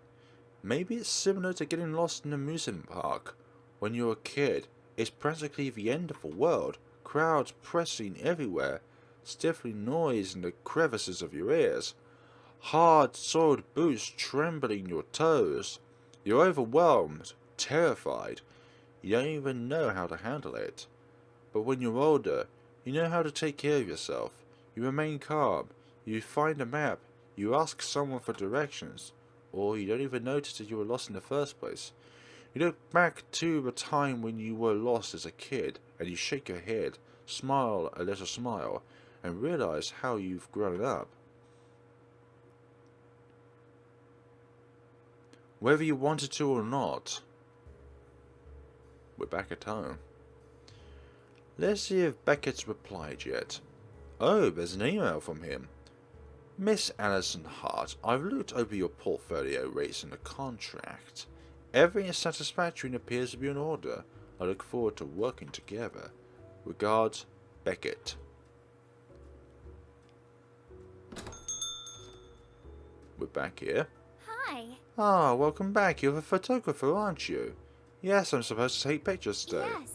Maybe it's similar to getting lost in an amusement park. When you're a kid, it's practically the end of the world. Crowds pressing everywhere, stifling noise in the crevices of your ears, hard-soled boots trembling your toes. You're overwhelmed, terrified. You don't even know how to handle it. But when you're older, you know how to take care of yourself. You remain calm. You find a map. You ask someone for directions. Or you don't even notice that you were lost in the first place. You look back to the time when you were lost as a kid, and you shake your head, smile a little smile, and realize how you've grown up. Whether you wanted to or not, we're back at home. Let's see if Beckett's replied yet. Oh, there's an email from him. Miss Alison Hart, I've looked over your portfolio rates and the contract. Everything is satisfactory and appears to be in order. I look forward to working together. Regards, Beckett. We're back here. Hi. Ah, welcome back. You're the photographer, aren't you? Yes, I'm supposed to take pictures today. Yes.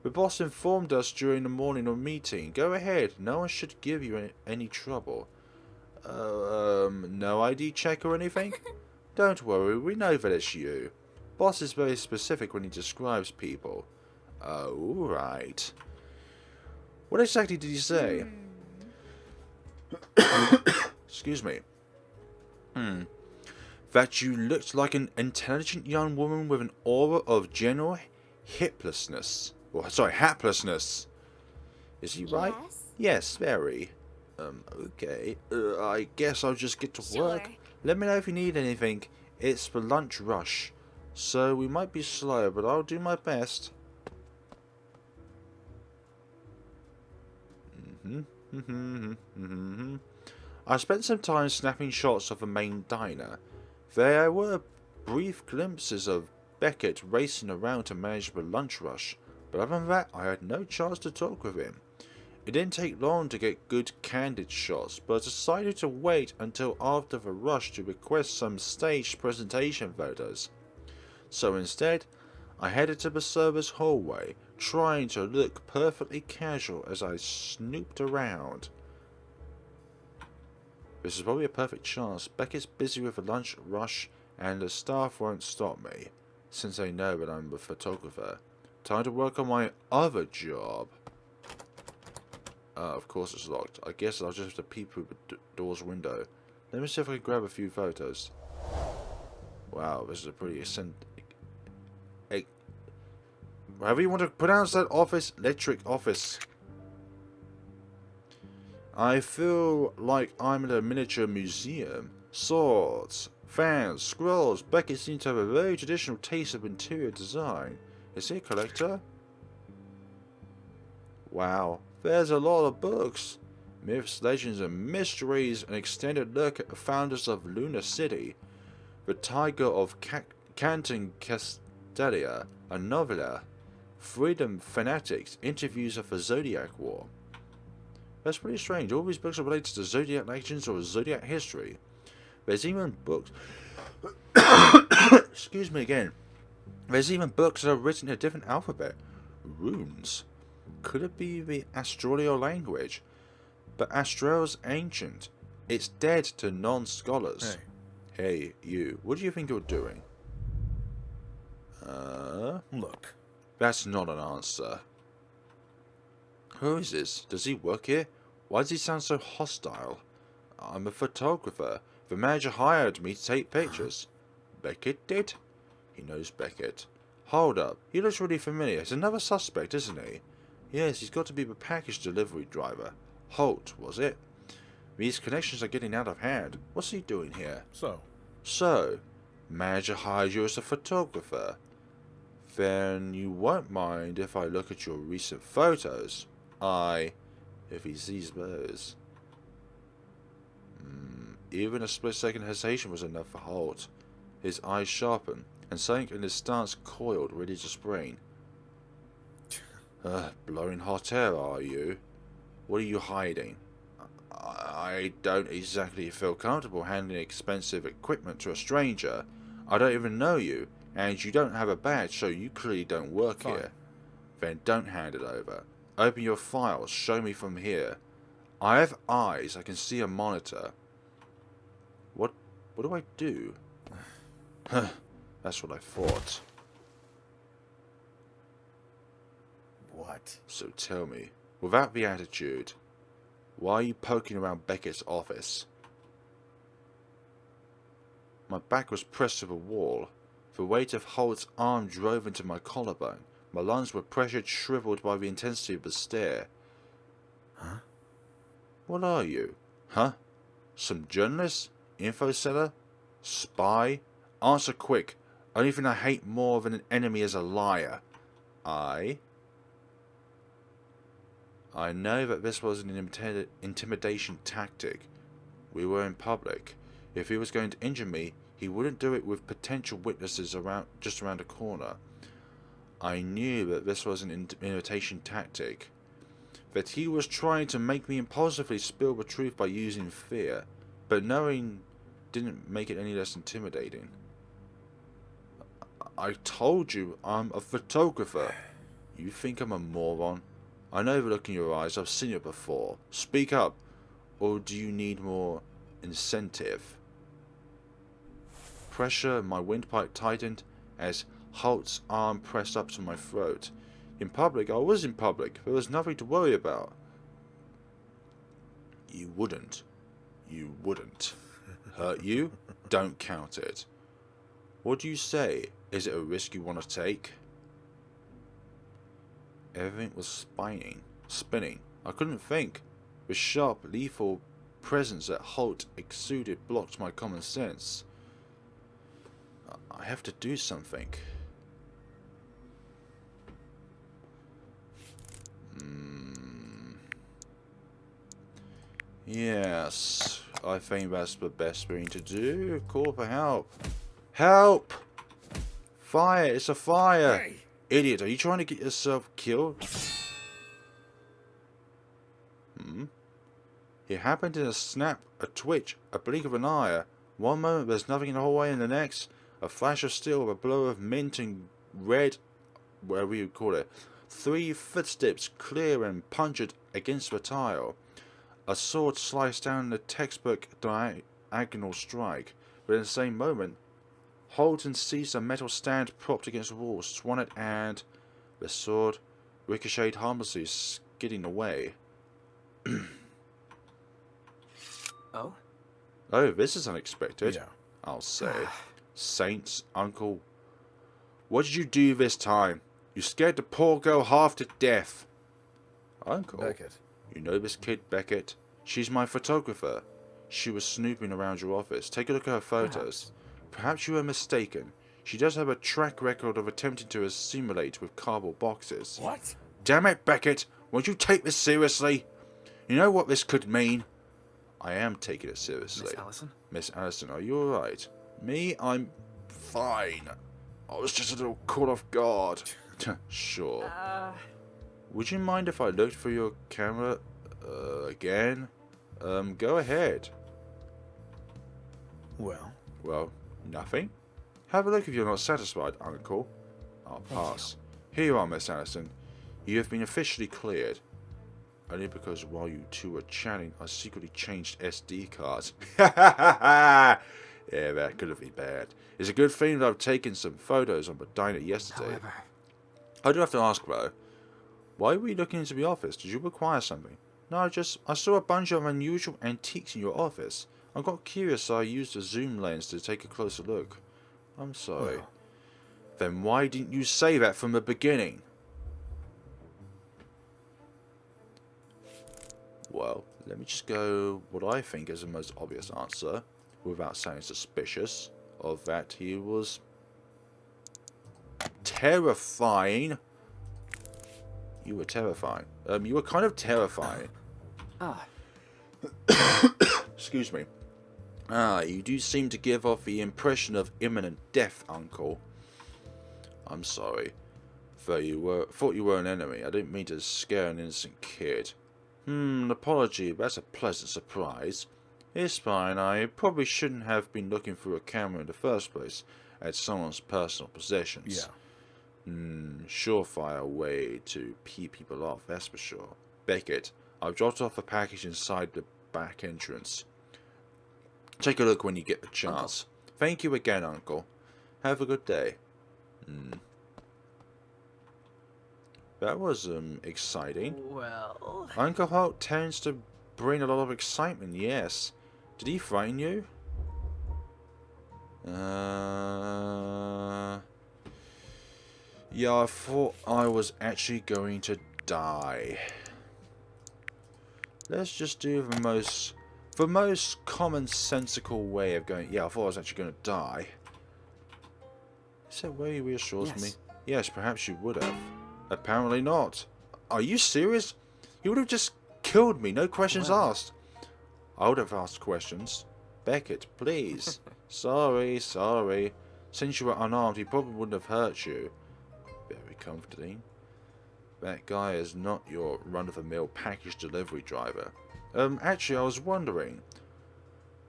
The boss informed us during the morning of meeting. Go ahead. No one should give you any trouble. No ID check or anything? Don't worry, we know that it's you. Boss is very specific when he describes people. Oh, right. What exactly did he say? Excuse me. That you looked like an intelligent young woman with an aura of general hiplessness. Or, sorry, haplessness. Is he right? Yes. Yes, very. Okay. I guess I'll just get to work. Sure. Let me know if you need anything. It's the lunch rush, so we might be slow, but I'll do my best. I spent some time snapping shots of the main diner. There were brief glimpses of Beckett racing around to manage the lunch rush, but other than that, I had no chance to talk with him. It didn't take long to get good candid shots, but I decided to wait until after the rush to request some staged presentation photos. So instead, I headed to the server's hallway, trying to look perfectly casual as I snooped around. This is probably a perfect chance. Beckett's busy with the lunch rush and the staff won't stop me, since they know that I'm a photographer. Time to work on my other job. Of course it's locked. I guess I'll just have to peep through the door's window. Let me see if I can grab a few photos. Wow, this is a pretty however you want to pronounce that office, electric office. I feel like I'm in a miniature museum. Swords, fans, scrolls. Beckett seems to have a very traditional taste of interior design. Is he a collector? Wow, there's a lot of books. Myths, legends, and mysteries. An extended look at the founders of Lunar City. The Tiger of Canton Castelia, a novella. Freedom Fanatics, interviews of the Zodiac War. That's pretty strange. All these books are related to Zodiac legends or Zodiac history. There's even books... Excuse me again. There's even books that are written in a different alphabet. Runes. Could it be the Astralio language? But Astral's ancient. It's dead to non-scholars. Hey, you. What do you think you're doing? Look. That's not an answer. Who is this? Does he work here? Why does he sound so hostile? I'm a photographer. The manager hired me to take pictures. Beckett did? He knows Beckett. Hold up. He looks really familiar. He's another suspect, isn't he? Yes, he's got to be the package delivery driver. Holt, was it? These connections are getting out of hand. What's he doing here? So, manager hired you as a photographer. Then you won't mind if I look at your recent photos. If he sees those. Even a split-second hesitation was enough for Holt. His eyes sharpened, and something in his stance coiled, ready to spring. Blowing hot air, are you? What are you hiding? I don't exactly feel comfortable handing expensive equipment to a stranger. I don't even know you, and you don't have a badge, so you clearly don't work here. Then don't hand it over. Open your files, show me from here. I have eyes, I can see a monitor. What do I do? That's what I thought. What? So tell me, without the attitude, why are you poking around Beckett's office? My back was pressed to the wall. The weight of Holt's arm drove into my collarbone. My lungs were pressured, shriveled by the intensity of the stare. Huh? What are you? Huh? Some journalist? Info seller? Spy? Answer quick. Only thing I hate more than an enemy is a liar. I know that this was an intimidation tactic. We were in public. If he was going to injure me, he wouldn't do it with potential witnesses just around the corner. I knew that this was an intimidation tactic. That he was trying to make me impulsively spill the truth by using fear. But knowing didn't make it any less intimidating. I told you I'm a photographer. You think I'm a moron? I know the look in your eyes. I've seen it before. Speak up. Or do you need more incentive? Pressure, my windpipe tightened, as Holt's arm pressed up to my throat. In public, I was in public. There was nothing to worry about. You wouldn't. You wouldn't. Hurt you? Don't count it. What do you say? Is it a risk you want to take? Everything was spinning. I couldn't think. The sharp, lethal presence that Holt exuded blocked my common sense. I have to do something. Yes, I think that's the best thing to do. Call for help. Help! Fire! It's a fire! Hey. Idiot, are you trying to get yourself killed? It happened in a snap, a twitch, a blink of an eye. One moment there's nothing in the hallway, and the next, a flash of steel, a blow of mint and red, whatever you call it. 3 footsteps clear and punctured against the tile. A sword sliced down the textbook diagonal strike, but in the same moment, Holden seized a metal stand propped against the wall, swung it, and the sword ricocheted harmlessly, skidding away. Oh? Oh, this is unexpected. Yeah. I'll say. Saints, Uncle. What did you do this time? You scared the poor girl half to death. Uncle? Beckett. You know this kid, Beckett? She's my photographer. She was snooping around your office. Take a look at her photos. Perhaps you were mistaken. She does have a track record of attempting to assimilate with cardboard boxes. What? Damn it, Beckett! Won't you take this seriously? You know what this could mean? I am taking it seriously. Miss Allison? Miss Allison, are you alright? Me? I'm fine. I was just a little caught off guard. Sure. Would you mind if I looked through your camera again? Go ahead. Well, nothing. Have a look if you're not satisfied, Uncle. I'll pass. Here you are, Miss Allison. You have been officially cleared. Only because while you two were chatting, I secretly changed SD cards. Yeah, that could have been bad. It's a good thing that I've taken some photos on the diner yesterday. However, I do have to ask, though. Why were you looking into the office? Did you require something? No, I saw a bunch of unusual antiques in your office. I got curious, so I used a zoom lens to take a closer look. I'm sorry. Well. Then why didn't you say that from the beginning? Well, let me just go what I think is the most obvious answer, without sounding suspicious, of that he was terrifying. You were terrifying. You were kind of terrifying. Excuse me. You do seem to give off the impression of imminent death, Uncle. I'm sorry. Thought you were an enemy. I didn't mean to scare an innocent kid. An apology, that's a pleasant surprise. It's fine, I probably shouldn't have been looking through a camera in the first place at someone's personal possessions. Yeah. Surefire way to pee people off, that's for sure. Beckett, I've dropped off a package inside the back entrance. Take a look when you get the chance. Uncle. Thank you again, Uncle. Have a good day. That was, exciting. well... Uncle Holt tends to bring a lot of excitement, yes. Did he frighten you? Yeah, I thought I was actually going to die. Let's just do the most commonsensical way of going. Yeah, I thought I was actually going to die. Is that way reassures me? Yes, perhaps you would have. Apparently not. Are you serious? You would have just killed me, no questions asked. I would have asked questions. Beckett, please. Sorry. Since you were unarmed, he probably wouldn't have hurt you. Very comforting. That guy is not your run-of-the-mill package delivery driver. Actually, I was wondering,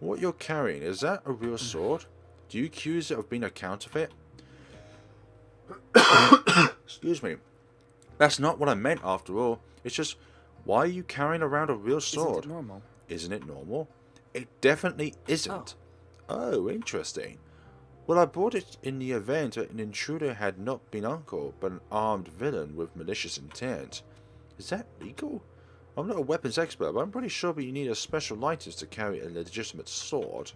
what you're carrying, is that a real sword? Do you accuse it of being a counterfeit? Excuse me. That's not what I meant, after all. It's just, why are you carrying around a real sword? Isn't it normal? Isn't it normal? It definitely isn't. Oh, interesting. Well, I bought it in the event that an intruder had not been Uncle, but an armed villain with malicious intent. Is that legal? I'm not a weapons expert, but I'm pretty sure that you need a special license to carry a legitimate sword.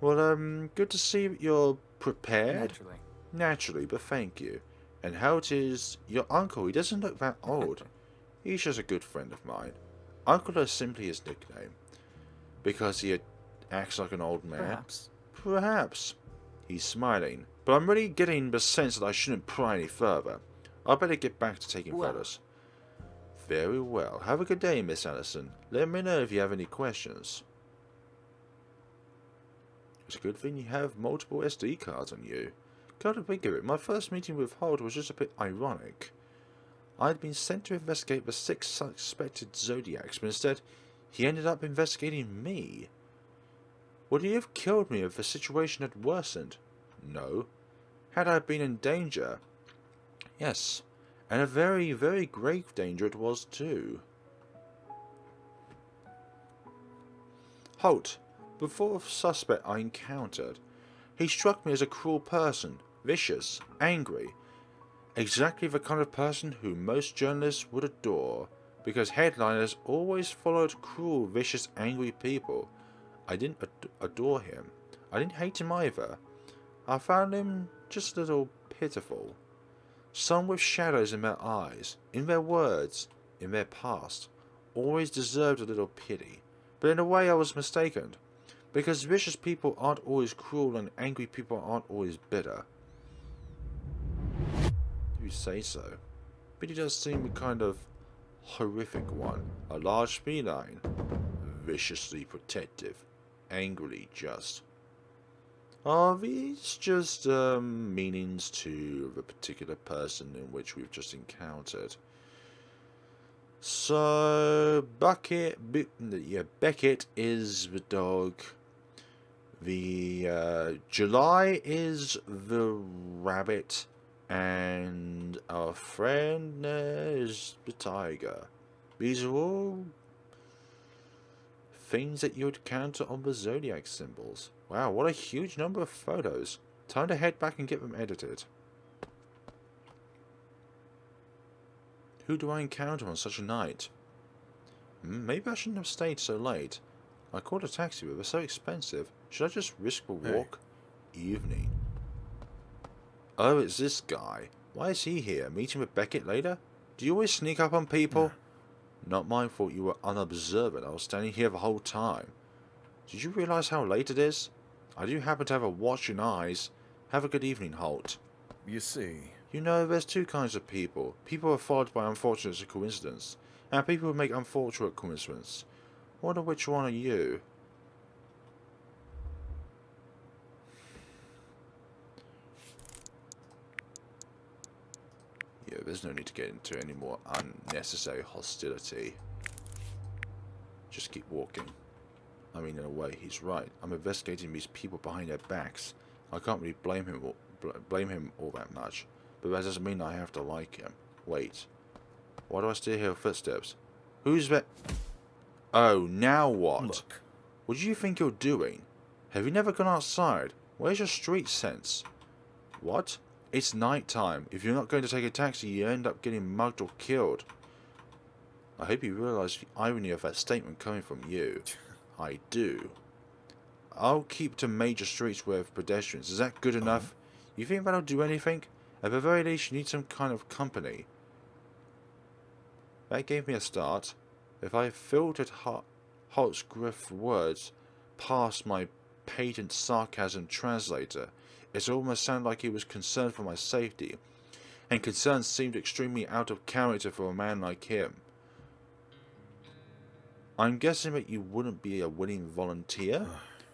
Well, good to see that you're prepared. Naturally. Naturally, but thank you. And how it is your uncle? He doesn't look that old. He's just a good friend of mine. Uncle is simply his nickname. Because he acts like an old man? Perhaps. Perhaps. He's smiling. But I'm really getting the sense that I shouldn't pry any further. I better get back to taking photos. Very well. Have a good day, Miss Alison. Let me know if you have any questions. It's a good thing you have multiple SD cards on you. Come to think of it, my first meeting with Holt was just a bit ironic. I'd been sent to investigate the 6 suspected Zodiacs, but instead, he ended up investigating me. Would he have killed me if the situation had worsened? No. Had I been in danger? Yes. And a very, very grave danger it was too. Holt, the fourth suspect I encountered. He struck me as a cruel person, vicious, angry. Exactly the kind of person who most journalists would adore, because headliners always followed cruel, vicious, angry people. I didn't adore him. I didn't hate him either. I found him just a little pitiful. Some with shadows in their eyes, in their words, in their past, always deserved a little pity. But in a way I was mistaken, because vicious people aren't always cruel and angry people aren't always bitter. You say so. But he does seem a kind of horrific one. A large feline, viciously protective, angrily just. Are these just meanings to the particular person in which we've just encountered? So Beckett is the dog. The July is the rabbit, and our friend is the tiger. These are all things that you would encounter on the Zodiac symbols. Wow, what a huge number of photos. Time to head back and get them edited. Who do I encounter on such a night? Maybe I shouldn't have stayed so late. I called a taxi, but they're so expensive. Should I just risk a walk? Evening. Oh, it's this guy. Why is he here? Meeting with Beckett later? Do you always sneak up on people? Not my fault you were unobservant. I was standing here the whole time. Did you realize how late it is? I do happen to have a watching eyes. Have a good evening, Holt. You see. You know, there's two kinds of people. People who are followed by unfortunate coincidence, and people who make unfortunate coincidence. Wonder which one are you? Yeah, there's no need to get into any more unnecessary hostility. Just keep walking. I mean, in a way, he's right. I'm investigating these people behind their backs. I can't really blame him all that much. But that doesn't mean I have to like him. Wait. Why do I still hear footsteps? Who's that? Oh, now what? Look. What do you think you're doing? Have you never gone outside? Where's your street sense? What? It's night time. If you're not going to take a taxi, you end up getting mugged or killed. I hope you realise the irony of that statement coming from you. I do. I'll keep to major streets with pedestrians. Is that good enough? You think that'll do anything? At the very least, you need some kind of company. That gave me a start. If I filtered Holt's gruff words past my patent sarcasm translator, it almost sounded like he was concerned for my safety, and concern seemed extremely out of character for a man like him. I'm guessing that you wouldn't be a willing volunteer?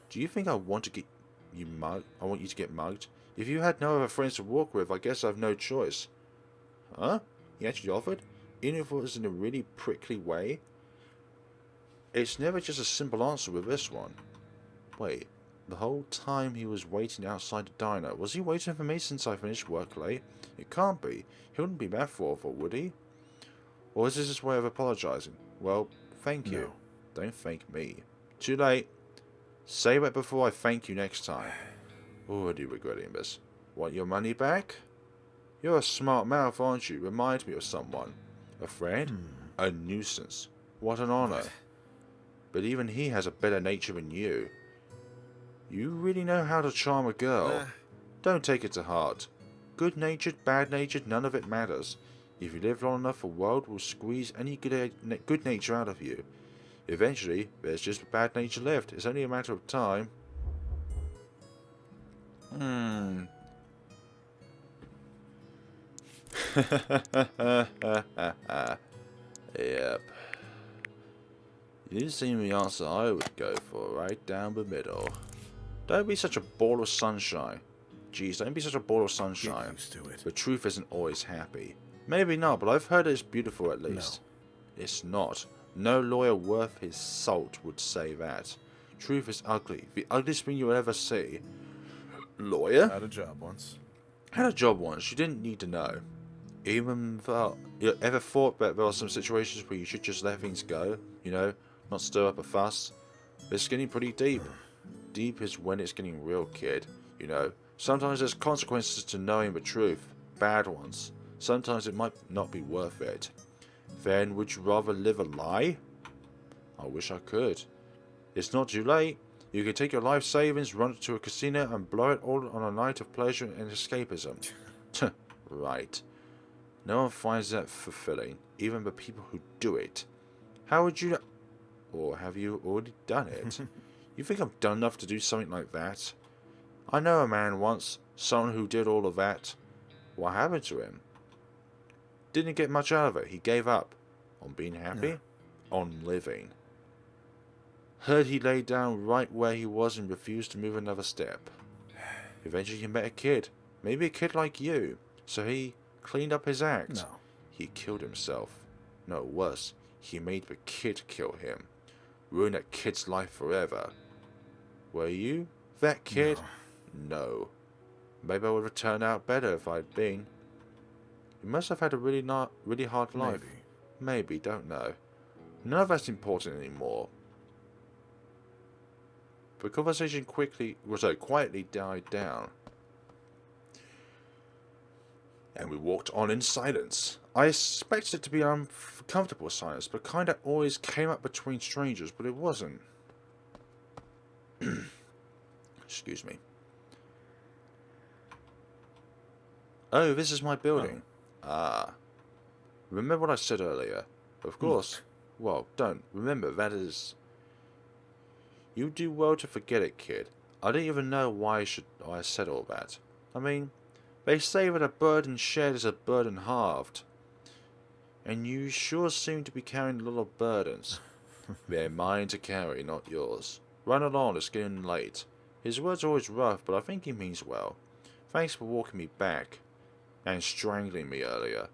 Do you think I want to get you mugged? I want you to get mugged? If you had no other friends to walk with, I guess I've no choice. Huh? He actually offered? Even if it was in a really prickly way? It's never just a simple answer with this one. Wait, the whole time he was waiting outside the diner, was he waiting for me since I finished work late? It can't be. He wouldn't be that thoughtful, would he? Or is this his way of apologizing? Well, thank you. Don't thank me. Too late. Say that before I thank you next time. already regretting this. Want your money back? You're a smart mouth, aren't you? Remind me of someone. A friend? A nuisance. What an honor. But even he has a better nature than you. You really know how to charm a girl. Don't take it to heart. Good-natured, bad-natured, none of it matters. If you live long enough, the world will squeeze any good nature out of you. Eventually, there's just bad nature left. It's only a matter of time. Yep. You seem the answer I would go for, right down the middle. Don't be such a ball of sunshine. Jeez, don't be such a ball of sunshine. Get used to it. The truth isn't always happy. Maybe not, but I've heard it's beautiful at least. No. It's not. No lawyer worth his salt would say that. Truth is ugly. The ugliest thing you'll ever see. Lawyer? Had a job once. Had a job once. You didn't need to know. Even though you ever thought that there are some situations where you should just let things go? You know, not stir up a fuss? It's getting pretty deep. Deep is when it's getting real, kid. You know, sometimes there's consequences to knowing the truth. Bad ones. Sometimes it might not be worth it. Then would you rather live a lie? I wish I could. It's not too late. You can take your life savings, run it to a casino, and blow it all on a night of pleasure and escapism. Right. No one finds that fulfilling, even the people who do it. How would you... Or have you already done it? You think I'm done enough to do something like that? I know a man once, someone who did all of that. What happened to him? Didn't get much out of it. He gave up. On being happy? Yeah. On living. Heard he lay down right where he was and refused to move another step. Eventually he met a kid. Maybe a kid like you. So he cleaned up his act. No. He killed himself. No, worse. He made the kid kill him. Ruined that kid's life forever. Were you that kid? No. Maybe I would have turned out better if I'd been. You must have had a really hard life. Maybe, don't know. None of that's important anymore. The conversation quietly died down. And we walked on in silence. I expected it to be an uncomfortable silence, but kinda always came up between strangers, but it wasn't. Excuse me. Oh, this is my building. Ah. Remember what I said earlier? Of course. Well, don't. Remember, that is... You do well to forget it, kid. I don't even know why I said all that. I mean, they say that a burden shared is a burden halved. And you sure seem to be carrying a lot of burdens. They're mine to carry, not yours. Run along, it's getting late. His words are always rough, but I think he means well. Thanks for walking me back. And strangling me earlier.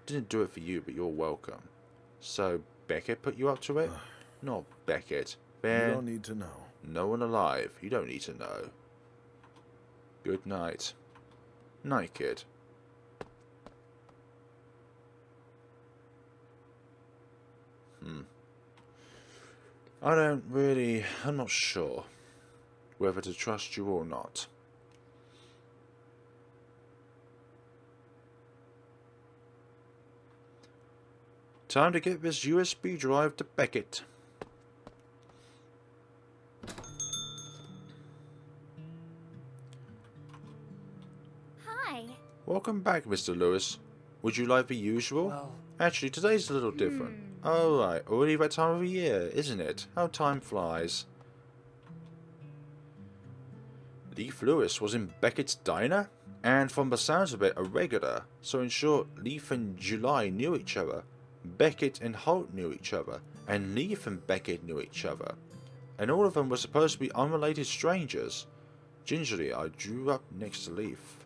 Didn't do it for you, but you're welcome. So, Beckett put you up to it? Not Beckett. Ben. You don't need to know. No one alive. You don't need to know. Good night. Night, kid. I'm not sure whether to trust you or not. Time to get this USB drive to Beckett. Hi. Welcome back, Mr. Lewis. Would you like the usual? Well, Actually, today's a little different. Oh, right. Already that time of the year, isn't it? How time flies. Leaf Lewis was in Beckett's diner? And from the sounds of it, a regular. So in short, Leaf and July knew each other. Beckett and Holt knew each other. And Leaf and Beckett knew each other. And all of them were supposed to be unrelated strangers. Gingerly, I drew up next to Leaf.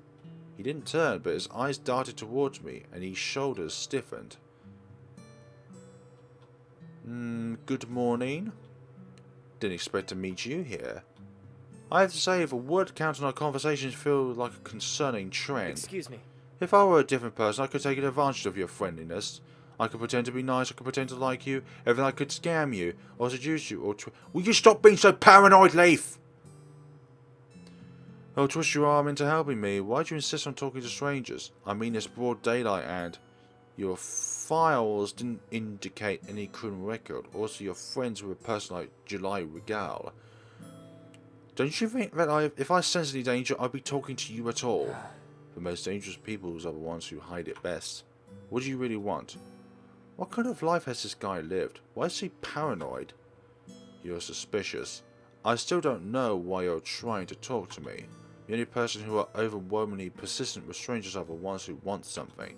He didn't turn, but his eyes darted towards me, and his shoulders stiffened. Good morning. Didn't expect to meet you here. I have to say, the word count on our conversations feels like a concerning trend. excuse me. If I were a different person, I could take advantage of your friendliness. I could pretend to be nice, I could pretend to like you, and then I could scam you, or seduce you, or... Will you stop being so paranoid, Leaf? Oh, twist your arm into helping me. Why do you insist on talking to strangers? I mean, it's broad daylight and your files didn't indicate any criminal record. Also, you're friends with a person like July Regal. Don't you think that if I sense any danger, I'd be talking to you at all? The most dangerous people are the ones who hide it best. What do you really want? What kind of life has this guy lived? Why is he paranoid? You're suspicious. I still don't know why you're trying to talk to me. The only person who are overwhelmingly persistent with strangers are the ones who want something.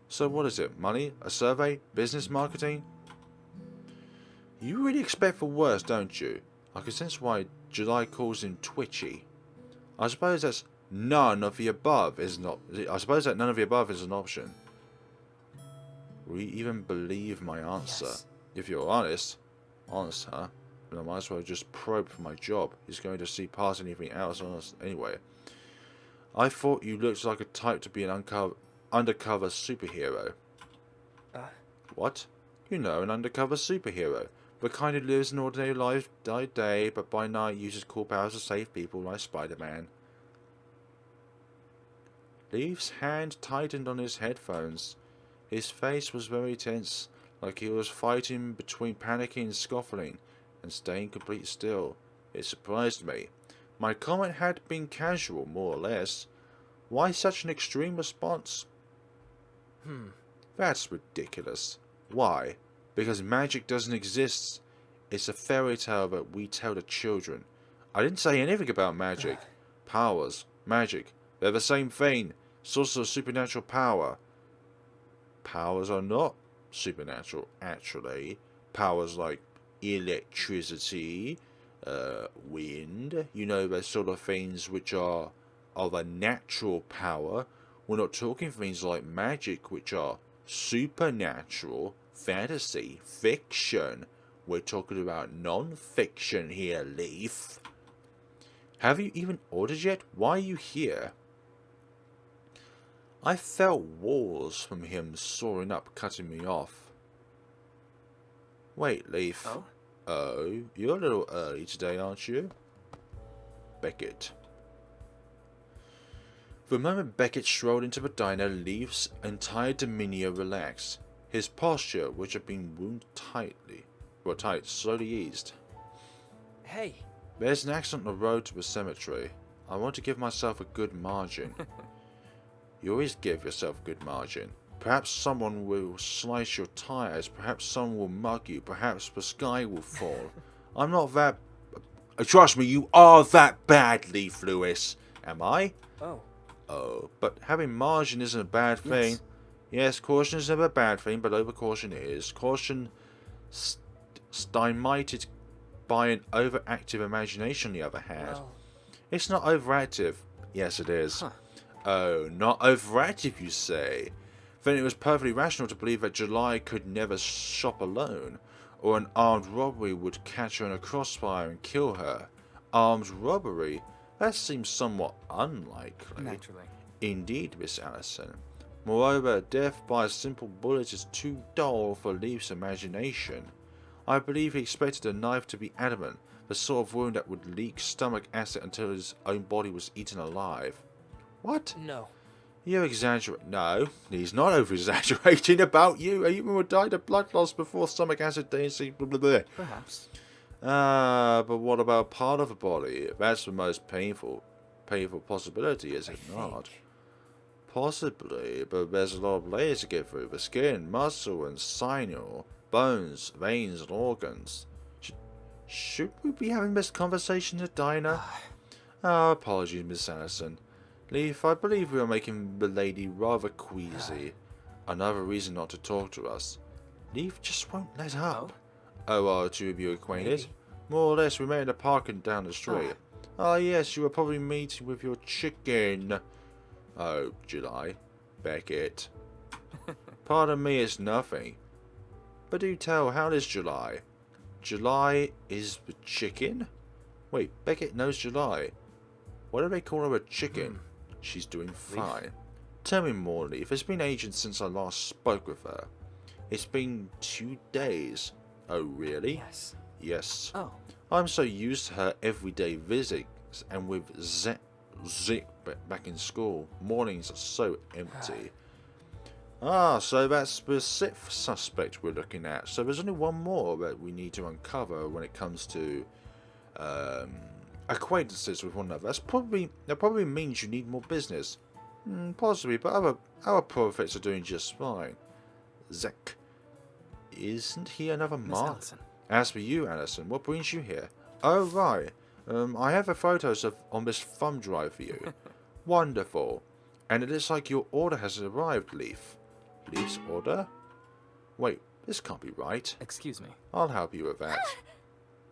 So what is it? Money? A survey? Business marketing? You really expect the worst, don't you? I can sense why July calls him twitchy. I suppose that none of the above is an option. Will you even believe my answer? Yes. If you're honest, then I might as well just probe for my job. He's going to see past anything else on us anyway. I thought you looked like a type to be an undercover superhero. What? You know, an undercover superhero. The kind who lives an ordinary life by day, but by night uses cool powers to save people like Spider-Man. Leaf's hand tightened on his headphones. His face was very tense, like he was fighting between panicking and scoffing, and staying completely still. It surprised me. My comment had been casual, more or less. Why such an extreme response? That's ridiculous. Why? Because magic doesn't exist. It's a fairy tale that we tell to children. I didn't say anything about magic. Powers, magic, they're the same thing. Sources of supernatural power. Powers are not supernatural, actually. Powers like electricity, wind, you know, the sort of things which are of a natural power. We're not talking things like magic, which are supernatural, fantasy, fiction. We're talking about non-fiction here, Leaf. Have you even ordered yet? Why are you here? I felt walls from him soaring up, cutting me off. Wait, Leaf. Oh, you're a little early today, aren't you? Beckett. The moment Beckett strolled into the diner, Leaf's entire demeanour relaxed. His posture, which had been wound tight, slowly eased. Hey. There's an accident on the road to the cemetery. I want to give myself a good margin. You always give yourself a good margin. Perhaps someone will slice your tires, perhaps someone will mug you, perhaps the sky will fall. I'm not that... Trust me, you are that bad, Leaf Lewis. Am I? Oh, but having margin isn't a bad thing. Yes, caution is never a bad thing, but overcaution is. Caution stymited by an overactive imagination, on the other hand. It's not overactive. Yes, it is. Oh, not overactive, you say? Then it was perfectly rational to believe that July could never shop alone, or an armed robbery would catch her in a crossfire and kill her. Armed robbery? That seems somewhat unlikely. Naturally. Indeed, Miss Alison. Moreover, death by a simple bullet is too dull for Leaf's imagination. I believe he expected a knife to be adamant, the sort of wound that would leak stomach acid until his own body was eaten alive. What? No. You exaggerate. No, he's not over-exaggerating about you. A human would die of blood loss before stomach acid daisy. Perhaps. But what about part of the body? That's the most painful possibility, is it not? Possibly, but there's a lot of layers to get through. The skin, muscle, and sinew, bones, veins, and organs. Should we be having this conversation at the diner? Apologies, Miss Alison. Leaf, I believe we are making the lady rather queasy. Another reason not to talk to us. Leaf just won't let up. Oh, are two of you acquainted? Maybe. More or less, we met in the park and down the street. Yes, you were probably meeting with your chicken. Oh, July. Beckett. Pardon me, it's nothing. But do tell, how is July? July is the chicken? Wait, Beckett knows July. Why do they call her a chicken? She's doing fine. Tell me more, Leaf. It's been ages since I last spoke with her. It's been 2 days. Oh, really? Yes. I'm so used to her everyday visits and with Zeke back in school. Mornings are so empty. Ah, so that's the sixth suspect we're looking at. So there's only one more that we need to uncover when it comes to acquaintances with one another. That probably means you need more business. Possibly, but our prophets are doing just fine. Zek, isn't he another Miss mark? Alison. As for you, Alison, what brings you here? Oh right, I have the photos on this thumb drive for you. Wonderful, and it looks like your order has arrived, Leaf. Leaf's order? Wait, this can't be right. Excuse me. I'll help you with that.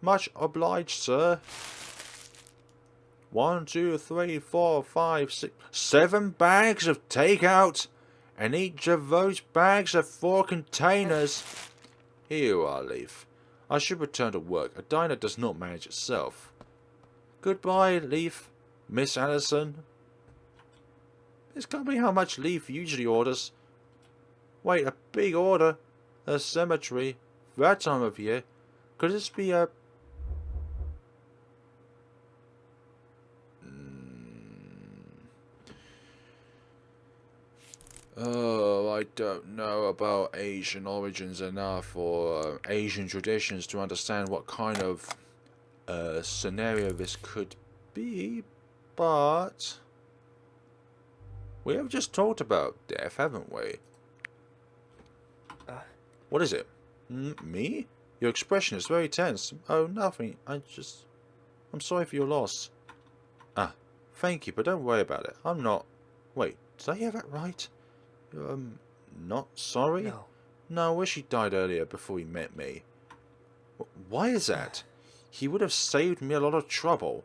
Much obliged, sir. 1, 2, 3, 4, 5, 6, 7 bags of takeout, and each of those bags have 4 containers. Here you are, Leaf. I should return to work. A diner does not manage itself. Goodbye, Leaf. Miss Alison. This can't be how much Leaf usually orders. Wait, a big order? A cemetery? That time of year? Could this be a... Oh, I don't know about Asian origins enough or Asian traditions to understand what kind of scenario this could be, but we have just talked about death, haven't we? What is it? Me? Your expression is very tense. Oh, nothing. I'm sorry for your loss. Ah, thank you, but don't worry about it. I'm not... Wait, did I hear that right? Not sorry? No. No, I wish he died earlier before he met me. Why is that? He would have saved me a lot of trouble.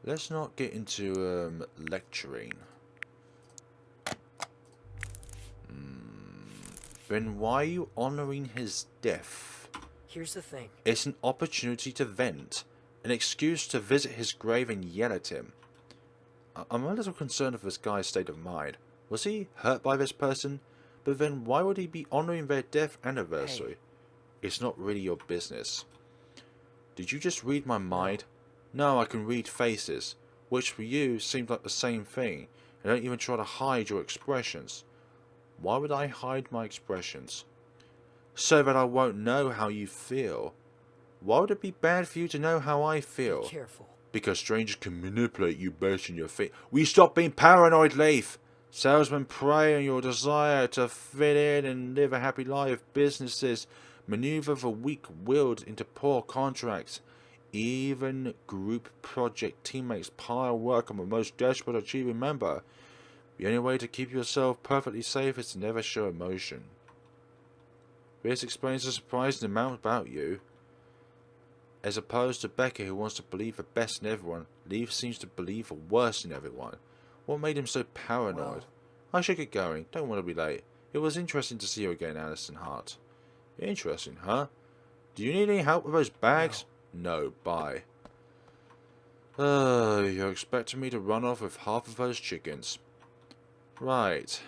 Let's not get into lecturing. Then why are you honouring his death? Here's the thing. It's an opportunity to vent, an excuse to visit his grave and yell at him. I'm a little concerned of this guy's state of mind. Was he hurt by this person? But then why would he be honouring their death anniversary? Hey. It's not really your business. Did you just read my mind? No, I can read faces, which for you seemed like the same thing. And don't even try to hide your expressions. Why would I hide my expressions? So that I won't know how you feel. Why would it be bad for you to know how I feel? Be careful. Because strangers can manipulate you based on your feet. Will you stop being paranoid, Leaf? Salesmen prey on your desire to fit in and live a happy life. Businesses maneuver the weak-willed into poor contracts. Even group project teammates pile work on the most desperate achieving member. The only way to keep yourself perfectly safe is to never show emotion. This explains the surprising amount about you. As opposed to Becca, who wants to believe the best in everyone, Leaf seems to believe the worst in everyone. What made him so paranoid? Well, I should get going. Don't want to be late. It was interesting to see you again, Alison Hart. Interesting, huh? Do you need any help with those bags? No, bye. You're expecting me to run off with half of those chickens. Right.